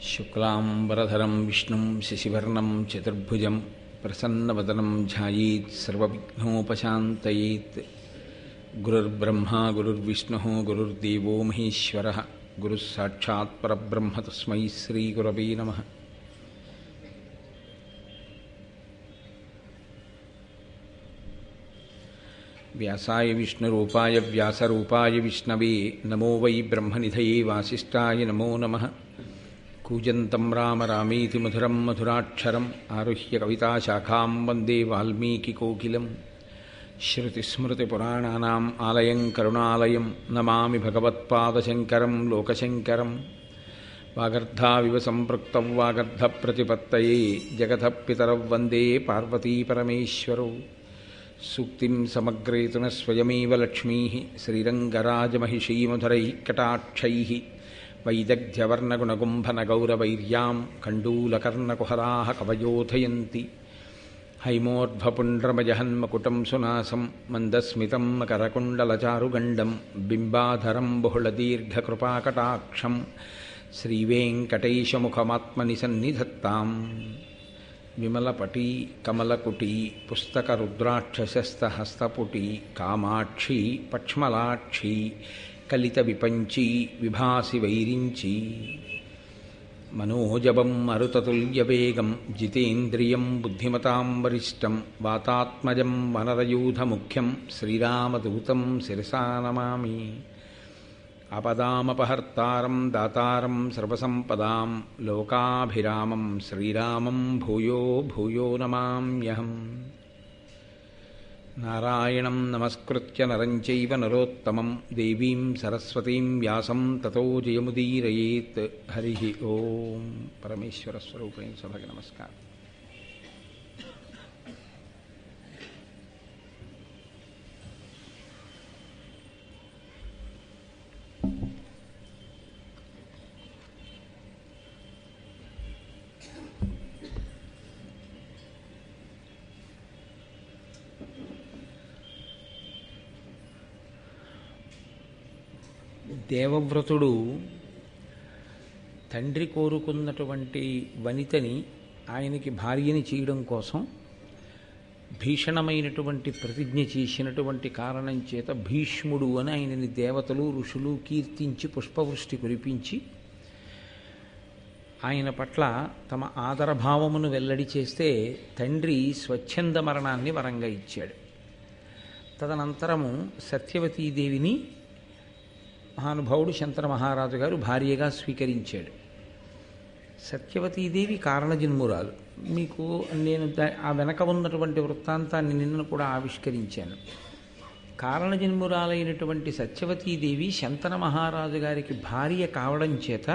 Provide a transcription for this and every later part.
శుక్లాంబరధరం విష్ణుం శశివర్ణం చతుర్భుజం ప్రసన్నవదనం ధ్యాయేత్ సర్వవిఘ్నోపశాంతయేత్. గురుర్బ్రహ్మా గురుర్విష్ణుః గురుర్దేవో మహేశ్వరః గురుః సాక్షాత్ పరబ్రహ్మ తస్మై శ్రీగురవే నమః. వ్యాసాయ విష్ణురూపాయ వ్యాసరూపాయ విష్ణవే నమో వై బ్రహ్మనిధయే వాసిష్ఠాయ నమో నమః. కూజంతం రామ రామేతి మధురం మధురాక్షరం ఆరుహ్య కవితాశాఖాం వందే వాల్మీకికోకిలం. శ్రుతిస్మృతిపురాణానాం ఆలయం కరుణాలయం నమామి భగవత్పాదశంకరం లోకశంకరం. వాగర్ధావివ సంపృక్తౌ వాగర్ధప్రతిపత్తయే జగతః పితరౌ వందే పార్వతీపరమేశ్వరౌ. సూక్తిం సమగ్రేతున స్వయమేవ లక్ష్మీః శ్రీరంగరాజమహిషీమధురైః కటాక్షైః. వైదగ్ధ్యవర్ణగుణగుంభనగౌరవైర్యాం కండూలకర్ణకుహరాः కవయోధయంతి. హైమోర్ధ్వపుండ్రమజహన్మకుటం సునాసం మందస్మితం మకరకుండలచారుగండం బింబాధరం బహుళదీర్ఘకృపాకటాక్షం శ్రీవేంకటేశముఖమాత్మని సన్నిధత్తాం. విమలపటీ కమలకుటీ పుస్తకరుద్రాక్షసస్తహస్తపుటీ కామాక్షీ పక్ష్మలాక్షీ కలిత విపంచీ విభాసి వైరించి. మనోజవం మరుతతుల్యవేగం జితేంద్రియం బుద్ధిమతాం వరిష్టం వాతాత్మజం వనరయూధముఖ్యం శ్రీరామదూతం శిరసా నమామి. ఆపదామపహర్తారం దాతారం సర్వసంపదాం లోకాభిరామం శ్రీరామం భూయో భూయో నమామ్యహం. నారాయణం నమస్కృత్య నరం చైవ నరోత్తమం దేవీం సరస్వతీం వ్యాసం తతో జయముదీరయేత్. హరి ఓం. పరమేశ్వర స్వరూపైన సభకి నమస్కారం. దేవవ్రతుడు తండ్రి కోరుకున్నటువంటి వనితని ఆయనకి భార్యని చేయడం కోసం భీషణమైనటువంటి ప్రతిజ్ఞ చేసినటువంటి కారణం చేత భీష్ముడు అని ఆయనని దేవతలు ఋషులు కీర్తించి పుష్పవృష్టి కురిపించి ఆయన పట్ల తమ ఆదరభావమును వెల్లడి చేస్తే తండ్రి స్వచ్ఛంద మరణాన్ని వరంగా ఇచ్చాడు. తదనంతరము సత్యవతీదేవిని మహానుభావుడు శంతన మహారాజు గారు భార్యగా స్వీకరించాడు. సత్యవతీదేవి కారణజన్మురాలు. మీకు నేను ఆ వెనక ఉన్నటువంటి వృత్తాంతాన్ని నిన్న కూడా ఆవిష్కరించాను. కారణజన్మురాలైనటువంటి సత్యవతీదేవి శంతన మహారాజు గారికి భార్య కావడం చేత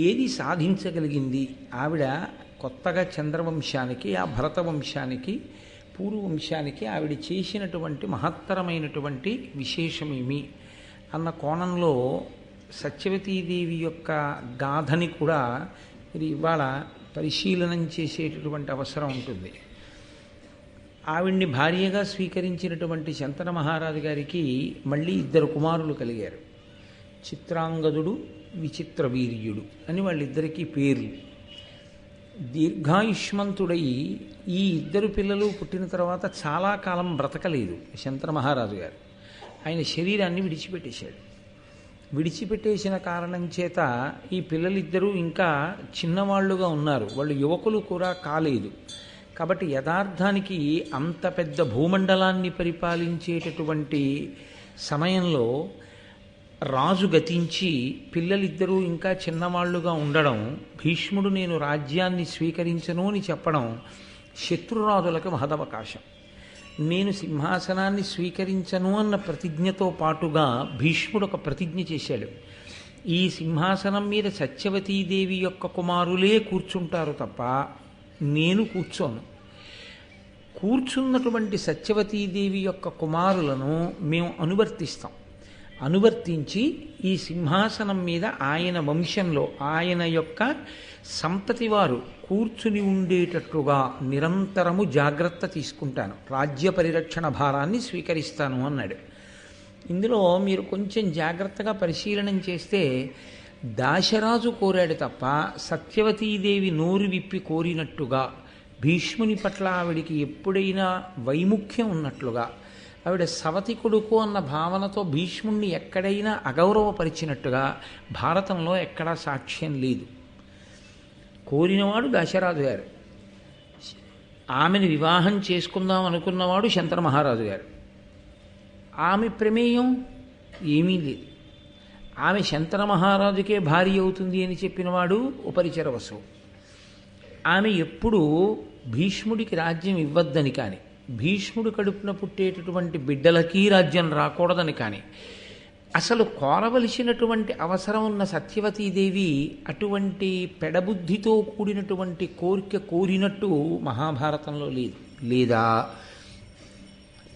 ఏది సాధించగలిగింది? ఆవిడ కొత్తగా చంద్రవంశానికి, ఆ భరత వంశానికి, పూర్వవంశానికి ఆవిడ చేసినటువంటి మహత్తరమైనటువంటి విశేషమేమి అన్న కోణంలో సత్యవతీదేవి యొక్క గాథని కూడా మీరు ఇవాళ పరిశీలనం చేసేటటువంటి అవసరం ఉంటుంది. ఆవిడ్ని భార్యగా స్వీకరించినటువంటి శంతన మహారాజు గారికి మళ్ళీ 2 కుమారులు కలిగారు. చిత్రాంగదుడు, విచిత్ర వీర్యుడు అని వాళ్ళిద్దరికీ పేర్లు. దీర్ఘాయుష్మంతుడై ఈ 2 పిల్లలు పుట్టిన తర్వాత చాలా కాలం బ్రతకలేదు శంతన మహారాజు గారు. ఆయన శరీరాన్ని విడిచిపెట్టేశాడు. విడిచిపెట్టేసిన కారణం చేత ఈ పిల్లలిద్దరూ ఇంకా చిన్నవాళ్లుగా ఉన్నారు. వాళ్ళు యువకులు కూడా కాలేదు. కాబట్టి యథార్థానికి అంత పెద్ద భూమండలాన్ని పరిపాలించేటటువంటి సమయంలో రాజు గతించి పిల్లలిద్దరూ ఇంకా చిన్నవాళ్లుగా ఉండడం, భీష్ముడు నేను రాజ్యాన్ని స్వీకరించను అని చెప్పడం శత్రురాజులకు మహదవకాశం. నేను సింహాసనాన్ని స్వీకరించను అన్న ప్రతిజ్ఞతో పాటుగా భీష్ముడు ఒక ప్రతిజ్ఞ చేశాడు. ఈ సింహాసనం మీద సత్యవతీదేవి యొక్క కుమారులే కూర్చుంటారు తప్ప నేను కూర్చోను. కూర్చున్నటువంటి సత్యవతీదేవి యొక్క కుమారులను మేము అనువర్తిస్తాం. అనువర్తించి ఈ సింహాసనం మీద ఆయన వంశంలో ఆయన యొక్క సంతతి వారు కూర్చుని ఉండేటట్లుగా నిరంతరము జాగ్రత్త తీసుకుంటాను, రాజ్య పరిరక్షణ భారాన్ని స్వీకరిస్తాను అన్నాడు. ఇందులో మీరు కొంచెం జాగ్రత్తగా పరిశీలనం చేస్తే దాశరాజు కోరాడు తప్ప సత్యవతీదేవి నోరు విప్పి కోరినట్టుగా, భీష్ముని పట్ల ఆవిడికి ఎప్పుడైనా వైముఖ్యం ఉన్నట్లుగా, ఆవిడ సవతి కొడుకు అన్న భావనతో భీష్ముణ్ణి ఎక్కడైనా అగౌరవపరిచినట్టుగా భారతంలో ఎక్కడా సాక్ష్యం లేదు. కోరినవాడు దశరాజు గారు, ఆమెను వివాహం చేసుకుందాం అనుకున్నవాడు శంతన మహారాజు గారు. ఆమె ప్రమేయం ఏమీ లేదు. ఆమె శంతన మహారాజుకే భార్య అవుతుంది అని చెప్పినవాడు ఉపరిచర వసువు. ఆమె ఎప్పుడూ భీష్ముడికి రాజ్యం ఇవ్వద్దని కానీ, భీష్ముడు కడుపున పుట్టేటటువంటి బిడ్డలకి రాజ్యం రాకూడదని కానీ అసలు కోరవలసినటువంటి అవసరం ఉన్న సత్యవతీదేవి అటువంటి పెడబుద్ధితో కూడినటువంటి కోరిక కోరినట్టు మహాభారతంలో లేదు. లేదా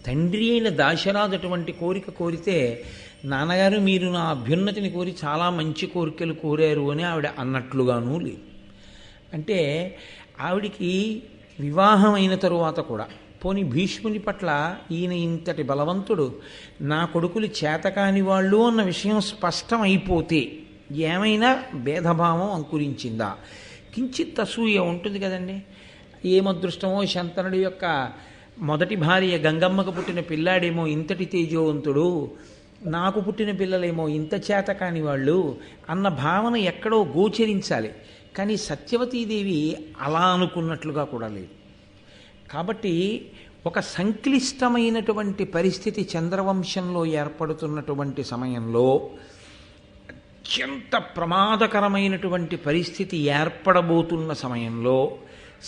తండ్రి అయిన దాశరాజు అటువంటి కోరిక కోరితే, నాన్నగారు మీరు నా అభ్యున్నతిని కోరి చాలా మంచి కోరికలు కోరారు అని ఆవిడ అన్నట్లుగానూ లేదు. అంటే ఆవిడికి వివాహం అయిన తరువాత కూడా, పోని భీష్ముని పట్ల ఈయన ఇంతటి బలవంతుడు, నా కొడుకులు చేతకాని వాళ్ళు అన్న విషయం స్పష్టం అయిపోతే ఏమైనా భేదభావం అంకురించిందా? కించిత్ అసూయ ఉంటుంది కదండి. ఏమదృష్టమో శంతనుడి యొక్క మొదటి భార్య గంగమ్మకు పుట్టిన పిల్లాడేమో ఇంతటి తేజోవంతుడు, నాకు పుట్టిన పిల్లలేమో ఇంత చేతకాని వాళ్ళు అన్న భావన ఎక్కడో గోచరించాలి. కానీ సత్యవతీదేవి అలా అనుకున్నట్లుగా కూడా లేదు. కాబట్టి ఒక సంక్లిష్టమైనటువంటి పరిస్థితి చంద్రవంశంలో ఏర్పడుతున్నటువంటి సమయంలో, అత్యంత ప్రమాదకరమైనటువంటి పరిస్థితి ఏర్పడబోతున్న సమయంలో,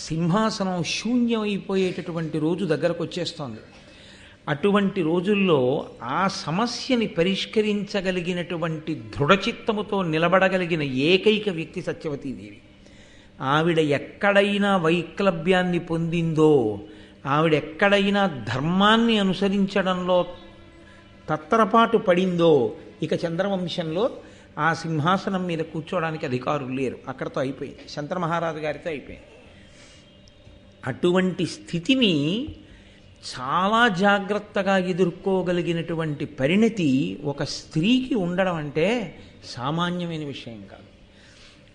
సింహాసనం శూన్యమైపోయేటటువంటి రోజు దగ్గరకు వచ్చేస్తోంది. అటువంటి రోజుల్లో ఆ సమస్యని పరిష్కరించగలిగినటువంటి దృఢచిత్తముతో నిలబడగలిగిన ఏకైక వ్యక్తి సత్యవతీదేవి. ఆవిడ ఎక్కడైనా వైక్లభ్యాన్ని పొందిందో, ఆవిడ ఎక్కడైనా ధర్మాన్ని అనుసరించడంలో తత్తరపాటు పడిందో, ఇక చంద్రవంశంలో ఆ సింహాసనం మీద కూర్చోవడానికి అధికారులు లేరు. అక్కడతో అయిపోయింది. శంతన మహారాజు గారితో అయిపోయింది. అటువంటి స్థితిని చాలా జాగ్రత్తగా ఎదుర్కోగలిగినటువంటి పరిణతి ఒక స్త్రీకి ఉండడం అంటే సామాన్యమైన విషయం కాదు.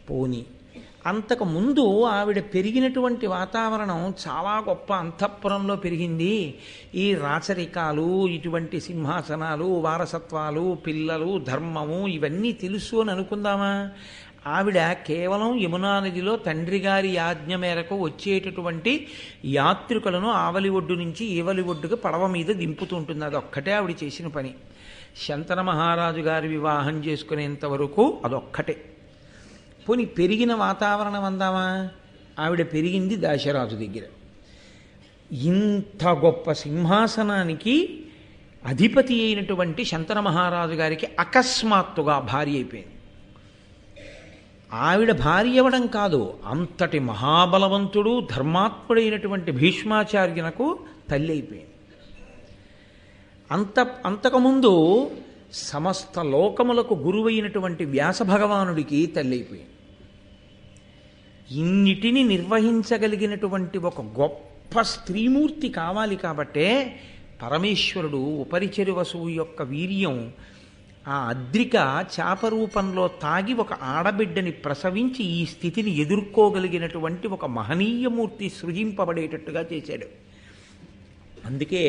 పోనీ అంతకుముందు ఆవిడ పెరిగినటువంటి వాతావరణం చాలా గొప్ప అంతఃపురంలో పెరిగింది. ఈ రాచరికాలు, ఇటువంటి సింహాసనాలు, వారసత్వాలు, పిల్లలు, ధర్మము ఇవన్నీ తెలుసు అని అనుకుందామా? ఆవిడ కేవలం యమునా నదిలో తండ్రి గారి ఆజ్ఞ మేరకు వచ్చేటటువంటి యాత్రికులను ఆవలి ఒడ్డు నుంచి ఈవలి ఒడ్డుకు పడవ మీద దింపుతుంటుంది. అదొక్కటే ఆవిడ చేసిన పని. శంతన మహారాజు గారి వివాహం చేసుకునేంత వరకు అదొక్కటే. పోనీ పెరిగిన వాతావరణం అందామా? ఆవిడ పెరిగింది దాశరాజు దగ్గర. ఇంత గొప్ప సింహాసనానికి అధిపతి అయినటువంటి శంతన మహారాజు గారికి అకస్మాత్తుగా భార్య అయిపోయింది. ఆవిడ భార్య అవ్వడం కాదు, అంతటి మహాబలవంతుడు ధర్మాత్ముడైనటువంటి భీష్మాచార్యునకు తల్లి అయిపోయింది. అంతకుముందు సమస్త లోకములకు గురువైనటువంటి వ్యాస భగవానుడికి తల్లి అయిపోయింది. ఇన్నిటిని నిర్వహించగలిగినటువంటి ఒక గొప్ప స్త్రీమూర్తి కావాలి కాబట్టే పరమేశ్వరుడు ఉపరిచరి వసువు యొక్క వీర్యం ఆ అద్రిక చాపరూపంలో తాగి ఒక ఆడబిడ్డని ప్రసవించి ఈ స్థితిని ఎదుర్కోగలిగినటువంటి ఒక మహనీయమూర్తి సృజింపబడేటట్టుగా చేశాడు. అందుకే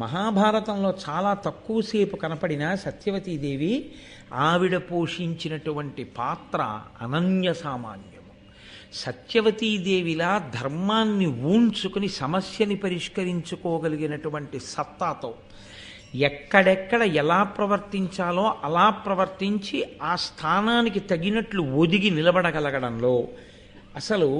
మహాభారతంలో చాలా తక్కువసేపు కనపడిన సత్యవతీదేవి ఆవిడ పోషించినటువంటి పాత్ర అనన్య సామాన్యము. సత్యవతీదేవిలా ధర్మాన్ని ఊంచుకుని సమస్యని పరిష్కరించుకోగలిగినటువంటి సత్తాతో ఎక్కడెక్కడ ఎలా ప్రవర్తించాలో అలా ప్రవర్తించి ఆ స్థానానికి తగినట్లు ఒదిగి నిలబడగలగడంలో అసలు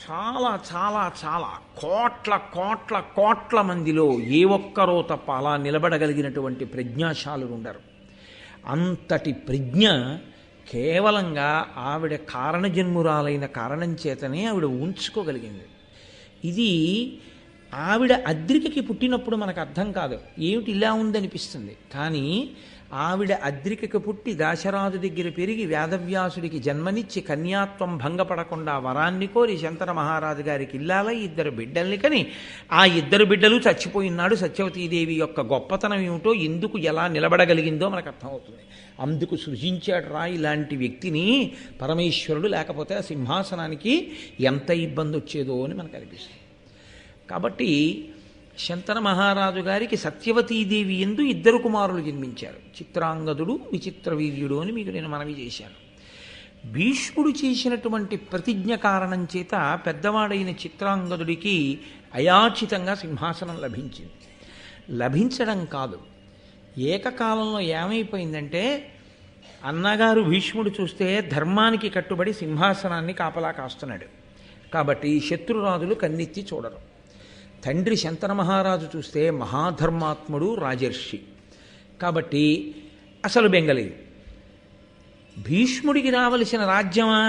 చాలా చాలా చాలా కోట్ల కోట్ల కోట్ల మందిలో ఏ ఒక్కరో తప్ప అలా నిలబడగలిగినటువంటి ప్రజ్ఞాశాలురు ఉండరు. అంతటి ప్రజ్ఞ కేవలంగా ఆవిడ కారణజన్మురాలైన కారణం చేతనే ఆవిడ ఉంచుకోగలిగింది. ఇది ఆవిడ అద్రికకి పుట్టినప్పుడు మనకు అర్థం కాదు, ఏమిటి ఇలా ఉందనిపిస్తుంది. కానీ ఆవిడ అద్రికకు పుట్టి దాశరాజు దగ్గర పెరిగి వేదవ్యాసుడికి జన్మనిచ్చి కన్యాత్వం భంగపడకుండా వరాన్ని కోరి శంతన మహారాజు గారికి ఇల్లాలై 2 బిడ్డల్ని కని ఆ 2 బిడ్డలు చచ్చిపోయినాడు. సత్యవతీదేవి యొక్క గొప్పతనం ఏమిటో, ఎందుకు ఎలా నిలబడగలిగిందో మనకు అర్థమవుతుంది. అందుకు సృజించాడు రా ఇలాంటి వ్యక్తిని పరమేశ్వరుడు, లేకపోతే ఆ సింహాసనానికి ఎంత ఇబ్బంది వచ్చేదో అని మనకు అనిపిస్తుంది. కాబట్టి శంతన మహారాజు గారికి సత్యవతీదేవి యందు 2 కుమారులు జన్మించారు, చిత్రాంగదుడు, విచిత్రవీర్యుడు అని మీకు నేను మనవి చేశాను. భీష్ముడు చేసినటువంటి ప్రతిజ్ఞ కారణం చేత పెద్దవాడైన చిత్రాంగదుడికి అయాచితంగా సింహాసనం లభించింది. లభించడం కాదు, ఏకకాలంలో ఏమైపోయిందంటే అన్నగారు భీష్ముడు చూస్తే ధర్మానికి కట్టుబడి సింహాసనాన్ని కాపలా కాస్తున్నాడు కాబట్టి శత్రురాజులు కన్నెత్తి చూడరు. తండ్రి శంతన మహారాజు చూస్తే మహాధర్మాత్ముడు, రాజర్షి కాబట్టి అసలు బెంగలేదు. భీష్ముడికి రావలసిన రాజ్యమా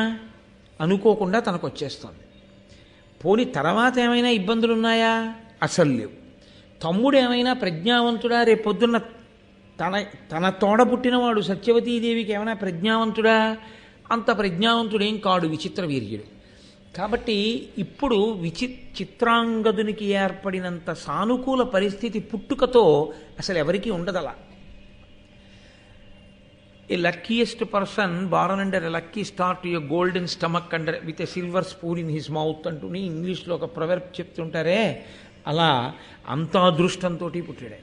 అనుకోకుండా తనకు వచ్చేస్తుంది. పోని తర్వాత ఏమైనా ఇబ్బందులున్నాయా? అసలు లేవు. తమ్ముడు ఏమైనా ప్రజ్ఞావంతుడా? రేపొద్దున్న తన తోడ పుట్టినవాడు సత్యవతీదేవికి ఏమైనా ప్రజ్ఞావంతుడా? అంత ప్రజ్ఞావంతుడేం కాడు విచిత్రవీర్యుడు. కాబట్టి ఇప్పుడు చిత్రాంగదునికి ఏర్పడినంత సానుకూల పరిస్థితి పుట్టుకతో అసలు ఎవరికీ ఉండదలా. A luckiest person born under a lucky star to a golden stomach under with a silver spoon in his mouth అంటూని ఇంగ్లీష్లో ఒక ప్రొవర్బ్ చెప్తుంటారే, అలా అంత అదృష్టంతో పుట్టాడు.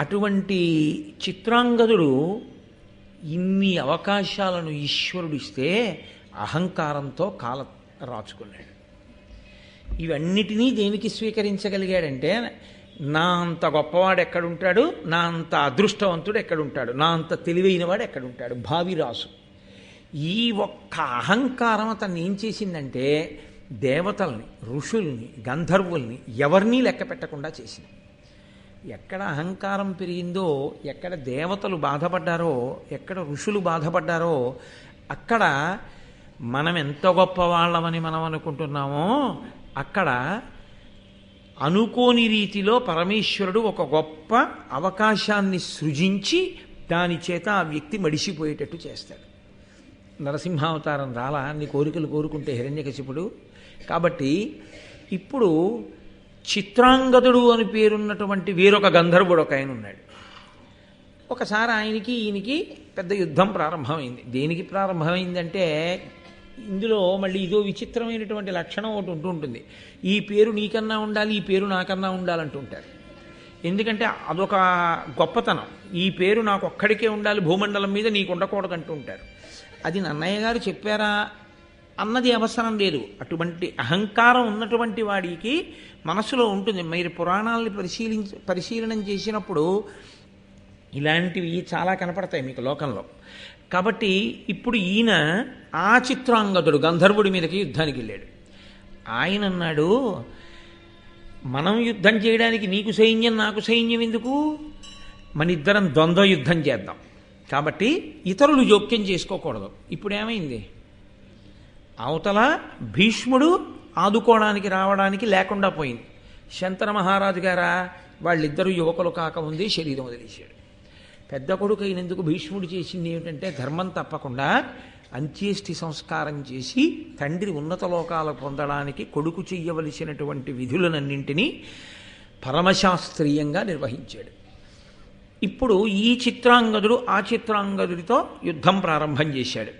అటువంటి చిత్రాంగదుడు ఇన్ని అవకాశాలను ఈశ్వరుడు ఇస్తే అహంకారంతో కాల రాచుకున్నాడు. ఇవన్నిటినీ దేనికి స్వీకరించగలిగాడంటే, నా అంత గొప్పవాడు ఎక్కడుంటాడు, నా అంత అదృష్టవంతుడు ఎక్కడుంటాడు, నా అంత తెలివైనవాడు ఎక్కడుంటాడు, భావిరాసు. ఈ ఒక్క అహంకారం అతన్ని ఏం చేసిందంటే దేవతల్ని, ఋషుల్ని, గంధర్వుల్ని ఎవరినీ లెక్క పెట్టకుండా చేసింది. ఎక్కడ అహంకారం పెరిగిందో, ఎక్కడ దేవతలు బాధపడ్డారో, ఎక్కడ ఋషులు బాధపడ్డారో అక్కడ మనం ఎంత గొప్పవాళ్ళమని మనం అనుకుంటున్నామో అక్కడ అనుకోని రీతిలో పరమేశ్వరుడు ఒక గొప్ప అవకాశాన్ని సృజించి దాని చేత ఆ వ్యక్తి మడిసిపోయేటట్టు చేస్తాడు. నరసింహావతారం రాలా నీ కోరికలు కోరుకుంటే హిరణ్యకశిపుడు. కాబట్టి ఇప్పుడు చిత్రాంగదుడు అని పేరున్నటువంటి వేరొక గంధర్వుడు ఒక ఆయన ఉన్నాడు. ఒకసారి ఆయనకి ఈయనకి పెద్ద యుద్ధం ప్రారంభమైంది. దేనికి ప్రారంభమైందంటే ఇందులో మళ్ళీ ఇదో విచిత్రమైనటువంటి లక్షణం ఒకటి ఉంటుంది. ఈ పేరు నీకన్నా ఉండాలి, ఈ పేరు నాకన్నా ఉండాలంటుంటారు. ఎందుకంటే అదొక గొప్పతనం. ఈ పేరు నాకు ఒక్కడికే ఉండాలి, భూమండలం మీద నీకు ఉండకూడదు అంటూ ఉంటారు. అది నన్నయ్య గారు చెప్పారా అన్నది అవసరం లేదు. అటువంటి అహంకారం ఉన్నటువంటి వాడికి మనసులో ఉంటుంది. మీరు పురాణాలని పరిశీలనం చేసినప్పుడు ఇలాంటివి చాలా కనపడతాయి మీకు లోకంలో. కాబట్టి ఇప్పుడు ఈయన ఆ చిత్రాంగదుడు గంధర్వుడి మీదకి యుద్ధానికి వెళ్ళాడు. ఆయన అన్నాడు, మనం యుద్ధం చేయడానికి నీకు సైన్యం నాకు సైన్యం ఎందుకు, మన ఇద్దరం ద్వంద్వ యుద్ధం చేద్దాం. కాబట్టి ఇతరులు జోక్యం చేసుకోకూడదు. ఇప్పుడు ఏమైంది, అవతల భీష్ముడు ఆదుకోవడానికి రావడానికి లేకుండా పోయింది. శంతన మహారాజు గారా వాళ్ళిద్దరూ యువకులు కాకముందే శరీరం వదిలేశాడు. పెద్ద కొడుకు అయినందుకు భీష్ముడు చేసింది ఏమిటంటే ధర్మం తప్పకుండా అంత్యేష్టి సంస్కారం చేసి తండ్రి ఉన్నత లోకాలు పొందడానికి కొడుకు చెయ్యవలసినటువంటి విధులనన్నింటినీ పరమశాస్త్రీయంగా నిర్వహించాడు. ఇప్పుడు ఈ చిత్రాంగదుడు ఆ చిత్రాంగదుడితో యుద్ధం ప్రారంభం చేశాడు.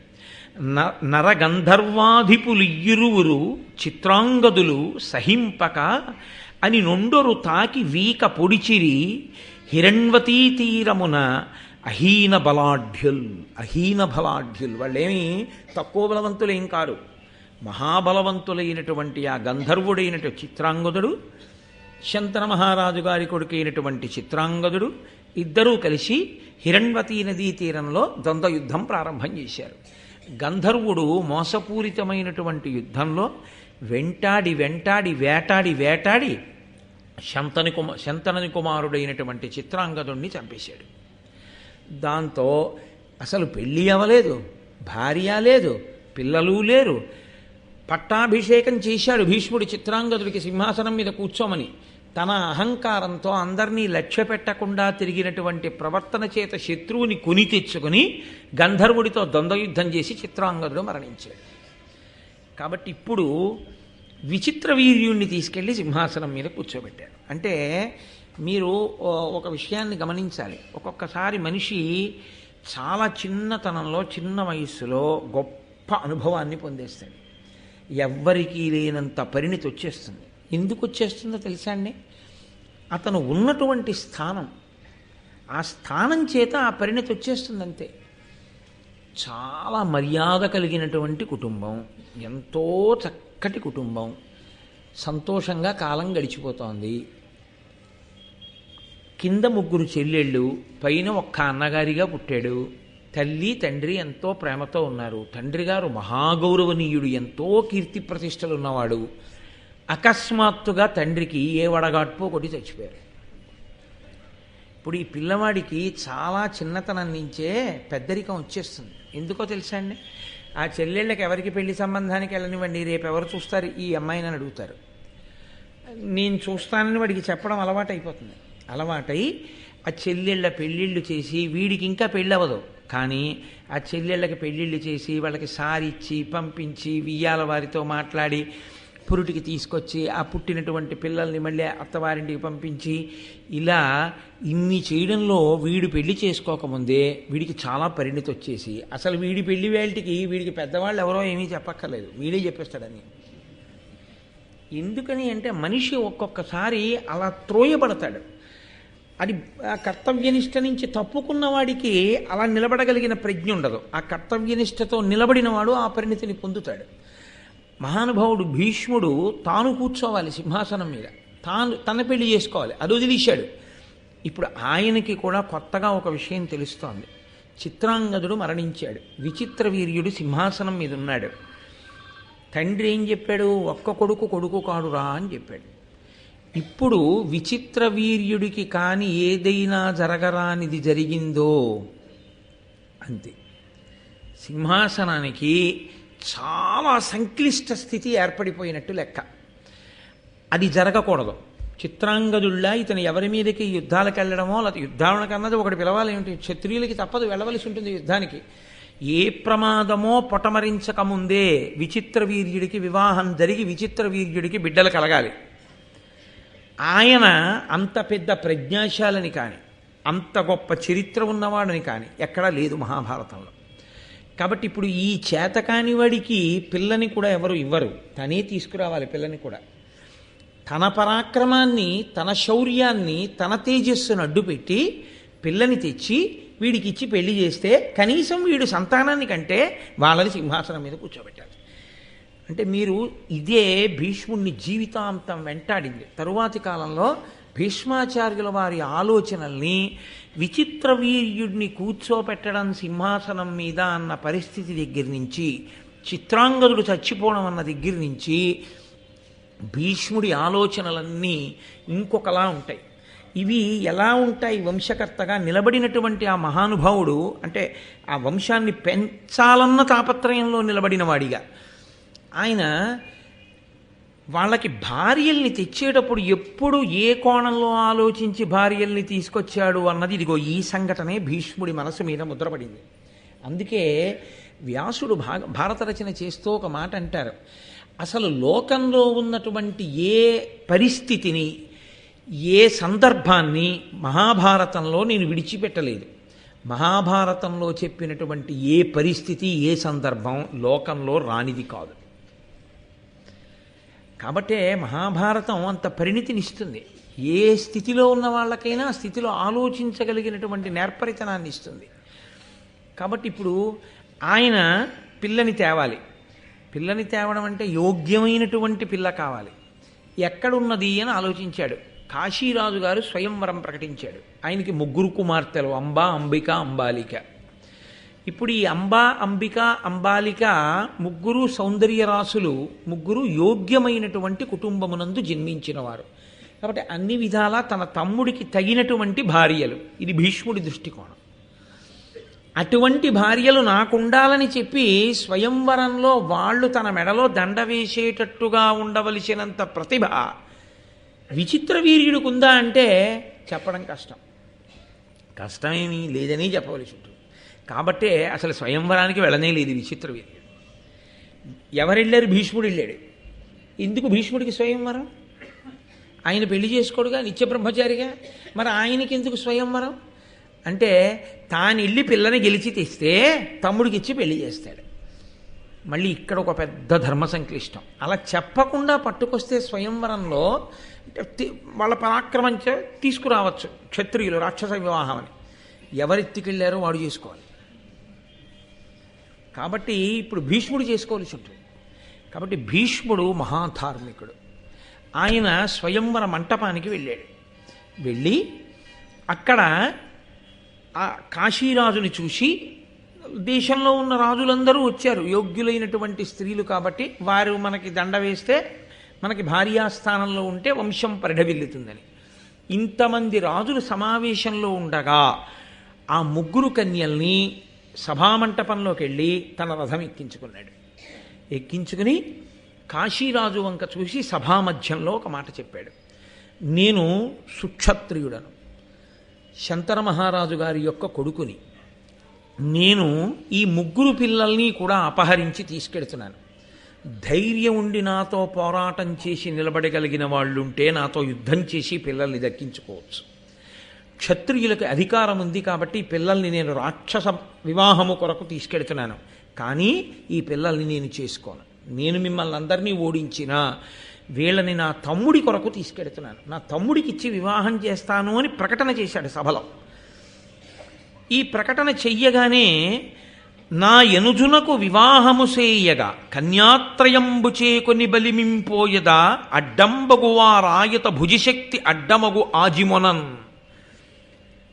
నరగంధర్వాధిపులియ్యిరువురు చిత్రాంగదులు సహింపక అని నొండొరు తాకి వీక పొడిచిరి హిరణ్వతీ తీరమున అహీన బలాఢ్యుల్ వాళ్ళేమీ తక్కువ బలవంతులేం కారు, మహాబలవంతులైనటువంటి ఆ గంధర్వుడైనటువంటి చిత్రాంగదుడు, శంతన మహారాజు గారి కొడుకైనటువంటి చిత్రాంగదుడు ఇద్దరూ కలిసి హిరణ్వతీ నదీ తీరంలో ద్వంద్వ యుద్ధం ప్రారంభం చేశారు. గంధర్వుడు మోసపూరితమైనటువంటి యుద్ధంలో వెంటాడి వేటాడి శంతనుని కుమారుడైనటువంటి చిత్రాంగదుణ్ణి చంపేశాడు. దాంతో అసలు పెళ్ళి అవ్వలేదు, భార్య లేదు, పిల్లలు లేరు. పట్టాభిషేకం చేశాడు భీష్ముడు చిత్రాంగదుడికి సింహాసనం మీద కూర్చోమని. తన అహంకారంతో అందరినీ లక్ష్య పెట్టకుండా తిరిగినటువంటి ప్రవర్తన చేత శత్రువుని కొని తెచ్చుకుని గంధర్వుడితో ద్వంద్వయుద్ధం చేసి చిత్రాంగదుడు మరణించాడు. కాబట్టి ఇప్పుడు విచిత్ర వీర్యుణ్ణి తీసుకెళ్లి సింహాసనం మీద కూర్చోబెట్టారు. అంటే మీరు ఒక విషయాన్ని గమనించాలి. ఒక్కొక్కసారి మనిషి చాలా చిన్నతనంలో చిన్న వయస్సులో గొప్ప అనుభవాన్ని పొందేస్తాడు. ఎవ్వరికీ లేనంత పరిణితి వచ్చేస్తుంది. ఎందుకు వచ్చేస్తుందో తెలుసా అండి? అతను ఉన్నటువంటి స్థానం, ఆ స్థానం చేత ఆ పరిణితి వచ్చేస్తుంది అంతే. చాలా మర్యాద కలిగినటువంటి కుటుంబం, ఎంతో చక్కటి కుటుంబం, సంతోషంగా కాలం గడిచిపోతోంది. కింద 3 చెల్లెళ్ళు, పైన ఒక్క అన్నగారిగా పుట్టాడు. తల్లి తండ్రి ఎంతో ప్రేమతో ఉన్నారు. తండ్రి గారు మహాగౌరవనీయుడు, ఎంతో కీర్తి ప్రతిష్టలు ఉన్నవాడు. అకస్మాత్తుగా తండ్రికి ఏ వడగాడ్పో కొట్టి చచ్చిపోయారు. ఇప్పుడు ఈ పిల్లవాడికి చాలా చిన్నతనం నుంచే పెద్దరికం వచ్చేస్తుంది. ఎందుకో తెలుసా అండి? ఆ చెల్లెళ్ళకి ఎవరికి పెళ్లి సంబంధానికి వెళ్ళనివ్వండి, రేపు ఎవరు చూస్తారు ఈ అమ్మాయిని అని అడుగుతారు. నేను చూస్తానని వాడికి చెప్పడం అలవాటైపోతుంది. అలవాటై ఆ చెల్లెళ్ళ పెళ్ళిళ్ళు చేసి, వీడికి ఇంకా పెళ్ళి అవ్వదు కానీ ఆ చెల్లెళ్ళకి పెళ్ళిళ్ళు చేసి వాళ్ళకి సారిచ్చి పంపించి వియ్యాల వారితో మాట్లాడి పురుటికి తీసుకొచ్చి ఆ పుట్టినటువంటి పిల్లల్ని మళ్ళీ అత్తవారింటికి పంపించి ఇలా ఇన్ని చేయడంలో వీడు పెళ్లి చేసుకోకముందే వీడికి చాలా పరిణితి వచ్చేసి అసలు వీడి పెళ్లి వేళటికి వీడికి పెద్దవాళ్ళు ఎవరో ఏమీ చెప్పక్కర్లేదు, వీడే చెప్పేస్తాడని. ఎందుకని అంటే మనిషి ఒక్కొక్కసారి అలా త్రోయబడతాడు. అది ఆ కర్తవ్యనిష్ట నుంచి తప్పుకున్న వాడికి అలా నిలబడగలిగిన ప్రజ్ఞ ఉండదు. ఆ కర్తవ్యనిష్టతో నిలబడిన వాడు ఆ పరిణితిని పొందుతాడు. మహానుభావుడు భీష్ముడు తాను కూర్చోవాలి సింహాసనం మీద, తన పెళ్లి చేసుకోవాలి, అది వదిలేశాడు. ఇప్పుడు ఆయనకి కూడా కొత్తగా ఒక విషయం తెలుస్తోంది. చిత్రాంగదుడు మరణించాడు, విచిత్ర వీర్యుడు సింహాసనం మీద ఉన్నాడు. తండ్రి ఏం చెప్పాడు? ఒక్క కొడుకు కాడురా అని చెప్పాడు. ఇప్పుడు విచిత్ర వీర్యుడికి కాని ఏదైనా జరగరానిది జరిగిందో అంతే. సింహాసనానికి చాలా సంక్లిష్ట స్థితి ఏర్పడిపోయినట్టు లెక్క. అది జరగకూడదు. చిత్రాంగదుల్లా ఇతను ఎవరి మీదకి యుద్ధాలకు వెళ్ళడమో, లేకపోతే యుద్ధానికి అన్నది ఒకటి పిలవాలి ఏమిటి, క్షత్రియులకి తప్పదు, వెళ్ళవలసి ఉంటుంది యుద్ధానికి. ఏ ప్రమాదమో పొటమరించకముందే విచిత్ర వీర్యుడికి వివాహం జరిగి విచిత్ర వీర్యుడికి బిడ్డలు కలగాలి. ఆయన అంత పెద్ద ప్రజ్ఞాశాలని కానీ అంత గొప్ప చరిత్ర ఉన్నవాడని కానీ ఎక్కడా లేదు మహాభారతంలో. కాబట్టి ఇప్పుడు ఈ చేతకాని వాడికి పిల్లని కూడా ఎవరు ఇవ్వరు, తనే తీసుకురావాలి పిల్లని కూడా. తన పరాక్రమాన్ని, తన శౌర్యాన్ని, తన తేజస్సును అడ్డుపెట్టి పిల్లని తెచ్చి వీడికి ఇచ్చి పెళ్లి చేస్తే కనీసం వీడు సంతానాన్ని కంటే వాళ్ళని సింహాసనం మీద కూర్చోబెట్టాలి. అంటే మీరు ఇదే భీష్ముడిని జీవితాంతం వెంటాడింది. తరువాతి కాలంలో భీష్మాచార్యుల వారి ఆలోచనల్ని విచిత్ర వీర్యుడిని కూర్చోపెట్టడం సింహాసనం మీద అన్న పరిస్థితి దగ్గర నుంచి, చిత్రాంగదుడు చచ్చిపోవడం అన్న దగ్గర నుంచి భీష్ముడి ఆలోచనలన్నీ ఇంకొకలా ఉంటాయి. ఇవి ఎలా ఉంటాయి? వంశకర్తగా నిలబడినటువంటి ఆ మహానుభావుడు, అంటే ఆ వంశాన్ని పెంచాలన్న తాపత్రయంలో నిలబడిన వాడిగా ఆయన వాళ్ళకి భార్యల్ని తెచ్చేటప్పుడు ఎప్పుడు ఏ కోణంలో ఆలోచించి భార్యల్ని తీసుకొచ్చాడు అన్నది ఇదిగో ఈ సంఘటనే భీష్ముడి మనసు మీద ముద్రపడింది. అందుకే వ్యాసుడు భారత రచన చేస్తూ ఒక మాట అంటారు, అసలు లోకంలో ఉన్నటువంటి ఏ పరిస్థితిని, ఏ సందర్భాన్ని మహాభారతంలో నేను విడిచిపెట్టలేదు. మహాభారతంలో చెప్పినటువంటి ఏ పరిస్థితి, ఏ సందర్భం లోకంలో రానిది కాదు. కాబట్టే మహాభారతం అంత పరిణితినిస్తుంది. ఏ స్థితిలో ఉన్న వాళ్ళకైనా ఆ స్థితిలో ఆలోచించగలిగినటువంటి నేర్పరితనాన్ని ఇస్తుంది. కాబట్టి ఇప్పుడు ఆయన పిల్లని తేవాలి. పిల్లని తేవడం అంటే యోగ్యమైనటువంటి పిల్ల కావాలి. ఎక్కడున్నది అని ఆలోచించాడు. కాశీరాజు గారు స్వయంవరం ప్రకటించాడు. ఆయనకి 3 కుమార్తెలు, అంబా, అంబిక, అంబాలిక. ఇప్పుడు ఈ అంబా, అంబిక, అంబాలిక 3 సౌందర్యరాశులు, 3 యోగ్యమైనటువంటి కుటుంబమునందు జన్మించిన వారు. కాబట్టి అన్ని విధాలా తన తమ్ముడికి తగినటువంటి భార్యలు. ఇది భీష్ముడి దృష్టికోణం. అటువంటి భార్యలు నాకుండాలని చెప్పి స్వయంవరంలో వాళ్ళు తన మెడలో దండ వేసేటట్టుగా ఉండవలసినంత ప్రతిభ విచిత్ర వీర్యుడికి ఉందా అంటే చెప్పడం కష్టం. కష్టమేమీ లేదని చెప్పవలసి ఉంటుంది. కాబట్టే అసలు స్వయంవరానికి వెళ్ళనే లేదు విచిత్ర వీర్యుడు. ఎవరెళ్ళారు? భీష్ముడు వెళ్ళాడు. ఎందుకు భీష్ముడికి స్వయంవరం? ఆయన పెళ్లి చేసుకోడుగా, నిత్య బ్రహ్మచారిగా. మరి ఆయనకి ఎందుకు స్వయంవరం అంటే, తాను వెళ్ళి పిల్లని గెలిచి తెస్తే తమ్ముడికి ఇచ్చి పెళ్లి చేస్తాడు. మళ్ళీ ఇక్కడ ఒక పెద్ద ధర్మ సంక్లిష్టం. అలా చెప్పకుండా పట్టుకొస్తే స్వయంవరంలో వాళ్ళ పరాక్రమం తీసుకురావచ్చు క్షత్రియులు రాక్షస వివాహం అని. ఎవరెత్తికెళ్ళారో వాడు చేసుకోవాలి. కాబట్టి ఇప్పుడు భీష్ముడు చేసుకోవాల్సి ఉంటుంది. కాబట్టి భీష్ముడు మహాధార్మికుడు. ఆయన స్వయంవర మంటపానికి వెళ్ళాడు. వెళ్ళి అక్కడ ఆ కాశీరాజుని చూసి, దేశంలో ఉన్న రాజులందరూ వచ్చారు యోగ్యులైనటువంటి స్త్రీలు కాబట్టి, వారు మనకి దండ వేస్తే మనకి భార్యాస్థానంలో ఉంటే వంశం పరిఢవిల్లుతుందని. ఇంతమంది రాజులు సమావేశంలో ఉండగా ఆ ముగ్గురు కన్యల్ని సభామంటపంలోకి వెళ్ళి తన రథం ఎక్కించుకున్నాడు. ఎక్కించుకుని కాశీరాజు వంక చూసి సభామధ్యంలో ఒక మాట చెప్పాడు. నేను సుక్షత్రియుడను, శంతర మహారాజు గారి యొక్క కొడుకుని. నేను ఈ ముగ్గురు పిల్లల్ని కూడా అపహరించి తీసుకెడుతున్నాను. ధైర్యం ఉండి నాతో పోరాటం చేసి నిలబడగలిగిన వాళ్ళుంటే నాతో యుద్ధం చేసి పిల్లల్ని దక్కించుకోవచ్చు. క్షత్రియులకు అధికారం ఉంది కాబట్టి పిల్లల్ని నేను రాక్షస వివాహము కొరకు తీసుకెడుతున్నాను. కానీ ఈ పిల్లల్ని నేను చేసుకోను. నేను మిమ్మల్ని అందరినీ ఓడించినా వీళ్ళని నా తమ్ముడి కొరకు తీసుకెడుతున్నాను. నా తమ్ముడికి ఇచ్చి వివాహం చేస్తాను అని ప్రకటన చేశాడు సభలో. ఈ ప్రకటన చెయ్యగానే, నా ఎనుజునకు వివాహము సేయగా కన్యాత్రయంబు చేకొని బలిమింపోయదా అడ్డంబగువా రాయత భుజిశక్తి అడ్డమగు ఆజిమొనన్.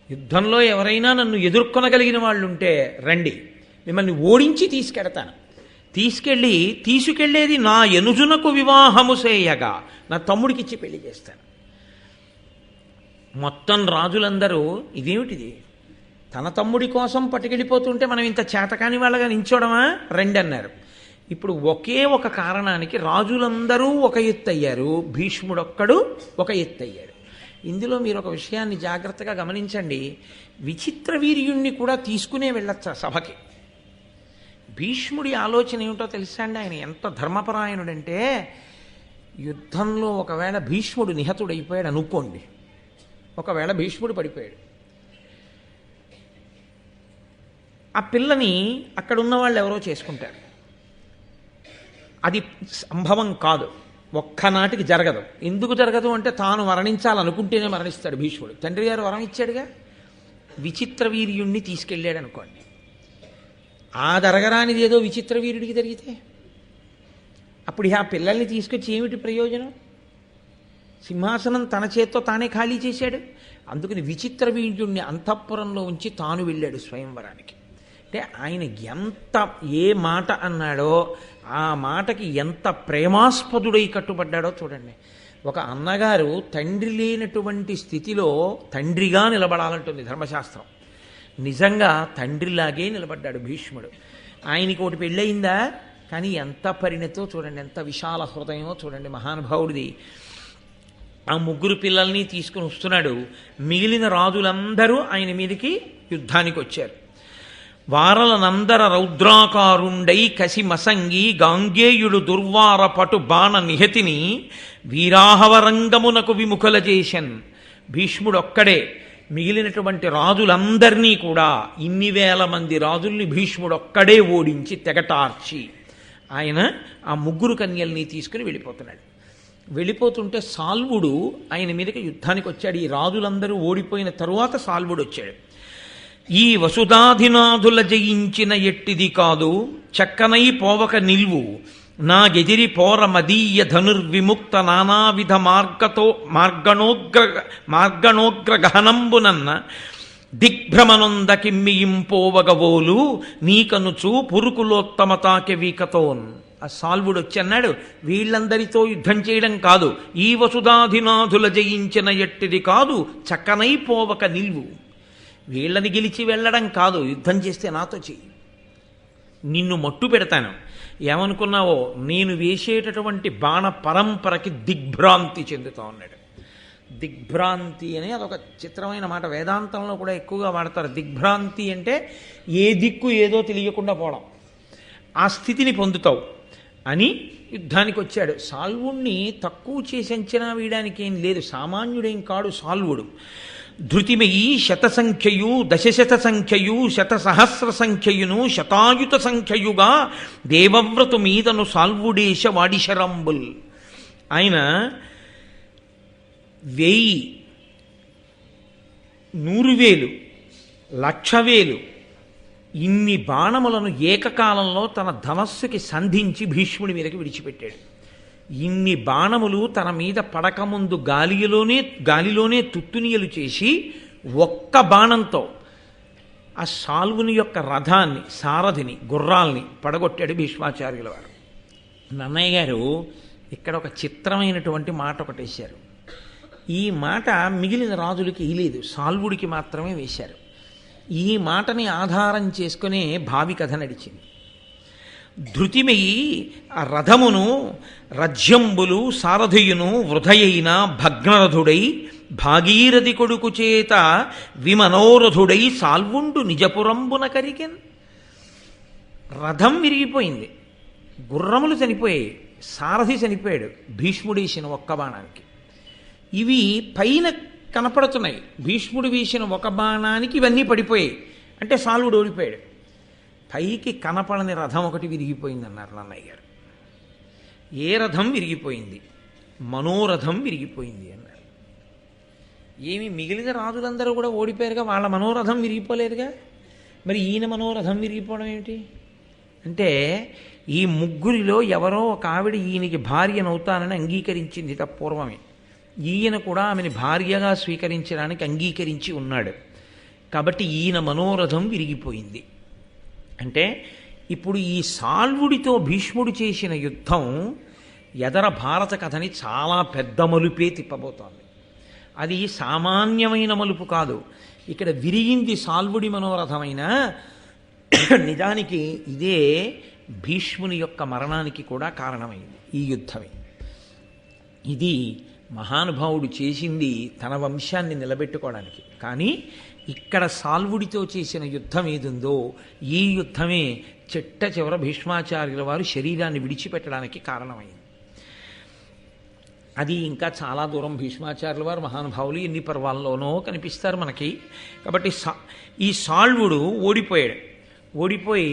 యుద్ధంలో ఎవరైనా నన్ను ఎదుర్కొనగలిగిన వాళ్ళుంటే రండి, మిమ్మల్ని ఓడించి తీసుకెడతాను. తీసుకెళ్ళేది నా ఎనుజునకు వివాహము సేయగా, నా తమ్ముడికిచ్చి పెళ్లి చేస్తాను. మొత్తం రాజులందరూ ఇదేమిటిది, తన తమ్ముడి కోసం పట్టుకెళ్ళిపోతుంటే మనం ఇంత చేతకాని వాళ్ళగా నించోడమా, రండి అన్నారు. ఇప్పుడు ఒకే ఒక కారణానికి రాజులందరూ ఒక ఎత్తు అయ్యారు, భీష్ముడొక్కడు ఒక ఎత్తు అయ్యాడు. ఇందులో మీరు ఒక విషయాన్ని జాగ్రత్తగా గమనించండి. విచిత్ర వీర్యుణ్ణి కూడా తీసుకునే వెళ్ళొచ్చా సభకి? భీష్ముడి ఆలోచన ఏమిటో తెలుసా అండి? ఆయన ఎంత ధర్మపరాయణుడంటే, యుద్ధంలో ఒకవేళ భీష్ముడు నిహతుడైపోయాడు అనుకోండి, ఒకవేళ భీష్ముడు పడిపోయాడు, ఆ పిల్లని అక్కడున్న వాళ్ళు ఎవరో చేసుకుంటారు. అది సంభవం కాదు, ఒక్కనాటికి జరగదు. ఎందుకు జరగదు అంటే, తాను మరణించాలనుకుంటేనే మరణిస్తాడు భీష్ముడు. తండ్రి గారు వరం ఇచ్చాడుగా. విచిత్ర వీర్యుణ్ణి తీసుకెళ్ళాడు అనుకోండి, ఆ జరగరానిది ఏదో విచిత్ర వీరుడికి జరిగితే అప్పుడు ఆ పిల్లల్ని తీసుకొచ్చి ఏమిటి ప్రయోజనం? సింహాసనం తన చేత్తో తానే ఖాళీ చేశాడు. అందుకని విచిత్ర వీర్యుణ్ణి అంతఃపురంలో ఉంచి తాను వెళ్ళాడు స్వయంవరానికి. అంటే ఆయన ఎంత ఏ మాట అన్నాడో ఆ మాటకి ఎంత ప్రేమాస్పదుడై కట్టుబడ్డాడో చూడండి. ఒక అన్నగారు తండ్రి లేనటువంటి స్థితిలో తండ్రిగా నిలబడాలంటుంది ధర్మశాస్త్రం. నిజంగా తండ్రిలాగే నిలబడ్డాడు భీష్ముడు. ఆయనకి ఒకటి పెళ్ళయిందా, కానీ ఎంత పరిణతో చూడండి, ఎంత విశాల హృదయమో చూడండి మహానుభావుడిది. ఆ ముగ్గురు పిల్లల్ని తీసుకుని వస్తున్నాడు. మిగిలిన రాజులందరూ ఆయన మీదకి యుద్ధానికి వచ్చారు. వారలనందర రౌద్రాకారుండై కసి మసంగి గాంగేయుడు దుర్వార పటు బాణ నిహతిని వీరాహవరంగమునకు విముఖల చేశన్. భీష్ముడొక్కడే మిగిలినటువంటి రాజులందరినీ కూడా, ఇన్ని వేల మంది రాజుల్ని భీష్ముడొక్కడే ఓడించి తెగటార్చి ఆయన ఆ ముగ్గురు కన్యల్ని తీసుకుని వెళ్ళిపోతున్నాడు. వెళ్ళిపోతుంటే సాల్వుడు ఆయన మీదకి యుద్ధానికి వచ్చాడు. ఈ రాజులందరూ ఓడిపోయిన తరువాత సాల్వుడు వచ్చాడు. ఈ వసుధాధినాథుల జయించిన ఎట్టిది కాదు, చక్కనై పోవక నిల్వు నా గెదిరి పోర మదీయ ధనుర్విముక్త నానావిధ మార్గణోగ్ర గహనంబునన్న దిగ్భ్రమనొంద కిమ్మియింపోవగవోలు నీకనుచు పురుకులోత్తమతాకె వీకతోన్. ఆ సాల్వుడు వచ్చి అన్నాడు, వీళ్ళందరితో యుద్ధం చేయడం కాదు, ఈ వసుధాధినాథుల జయించిన ఎట్టిది కాదు, చక్కనైపోవక నిల్వు. వీళ్ళని గెలిచి వెళ్ళడం కాదు, యుద్ధం చేస్తే నాతో చెయ్యి, నిన్ను మట్టు పెడతాను. ఏమనుకున్నావో, నేను వేసేటటువంటి బాణ పరంపరకి దిగ్భ్రాంతి చెందుతా ఉన్నాడు. దిగ్భ్రాంతి అని అదొక చిత్రమైన మాట, వేదాంతంలో కూడా ఎక్కువగా వాడతారు. దిగ్భ్రాంతి అంటే ఏ దిక్కు ఏదో తెలియకుండా పోవడం, ఆ స్థితిని పొందుతావు అని యుద్ధానికి వచ్చాడు. సాల్వుణ్ణి తక్కువ చేసి అంచనా వేయడానికి ఏం లేదు, సామాన్యుడేం కాడు సాల్వుడు. ధృతిమయీ శతసంఖ్యయు దశశత సంఖ్యయు శతసహస్ర సంఖ్యయును శతాయుత సంఖ్యయుగా దేవవ్రతు మీదను సాల్వుడేశ వాడిశరంబుల్. ఆయన 1000, 100,000, 1,00,000 ఇన్ని బాణములను ఏకకాలంలో తన ధనస్సుకి సంధించి భీష్ముడి మీదకి విడిచిపెట్టాడు. ఇన్ని బాణములు తన మీద పడకముందు గాలిలోనే తుత్తునియలు చేసి ఒక్క బాణంతో ఆ సాల్వుని యొక్క రథాన్ని, సారథిని, గుర్రాల్ని పడగొట్టాడు భీష్మాచార్యుల వారు. నన్నయ్య గారు ఇక్కడ ఒక చిత్రమైనటువంటి మాట ఒకటి వేశారు. ఈ మాట మిగిలిన రాజులకి వేయలేదు, సాల్వుడికి మాత్రమే వేశారు. ఈ మాటని ఆధారం చేసుకునే భావి కథ నడిచింది. ధృతిమయి ఆ రథమును రజ్యంబులు సారథియును వృధయైన భగ్నరథుడై భాగీరథి కొడుకు చేత విమనోరథుడై సాల్వుండు నిజపురంబున కరికెన్. రథం విరిగిపోయింది, గుర్రములు చనిపోయాయి, సారథి చనిపోయాడు భీష్ముడేసిన ఒక్క బాణానికి. ఇవి పైన కనపడుతున్నాయి, భీష్ముడు వేసిన ఒక బాణానికి ఇవన్నీ పడిపోయాయి అంటే సాల్వుడు ఓడిపోయాడు. పైకి కనపడని రథం ఒకటి విరిగిపోయింది అన్నారు నన్నయ్య గారు. ఏ రథం విరిగిపోయింది? మనోరథం విరిగిపోయింది అన్నారు. ఏమి మిగిలిన రాజులందరూ కూడా ఓడిపోయారుగా, వాళ్ళ మనోరథం విరిగిపోలేదుగా, మరి ఈయన మనోరథం విరిగిపోవడం ఏమిటి అంటే, ఈ ముగ్గురిలో ఎవరో ఒక ఆవిడ ఈయనకి భార్యనవుతానని అంగీకరించింది పూర్వమే. ఈయన కూడా ఆమెని భార్యగా స్వీకరించడానికి అంగీకరించి ఉన్నాడు. కాబట్టి ఈయన మనోరథం విరిగిపోయింది. అంటే ఇప్పుడు ఈ సాల్వుడితో భీష్ముడు చేసిన యుద్ధం ఎదర భారత కథని చాలా పెద్ద మలుపే తిప్పబోతోంది. అది సామాన్యమైన మలుపు కాదు. ఇక్కడ విరిగింది సాల్వుడి మనోరథమైన నిజానికి ఇదే భీష్ముని యొక్క మరణానికి కూడా కారణమైంది ఈ యుద్ధమే. ఇది మహానుభావుడు చేసింది తన వంశాన్ని నిలబెట్టుకోవడానికి. కానీ ఇక్కడ సాల్వుడితో చేసిన యుద్ధం ఏదుందో ఈ యుద్ధమే చిట్ట చివర భీష్మాచార్యుల వారు శరీరాన్ని విడిచిపెట్టడానికి కారణమైంది. అది ఇంకా చాలా దూరం. భీష్మాచార్యుల వారు మహానుభావులు ఎన్ని పర్వాల్లోనో కనిపిస్తారు మనకి. కాబట్టి ఈ సాల్వుడు ఓడిపోయి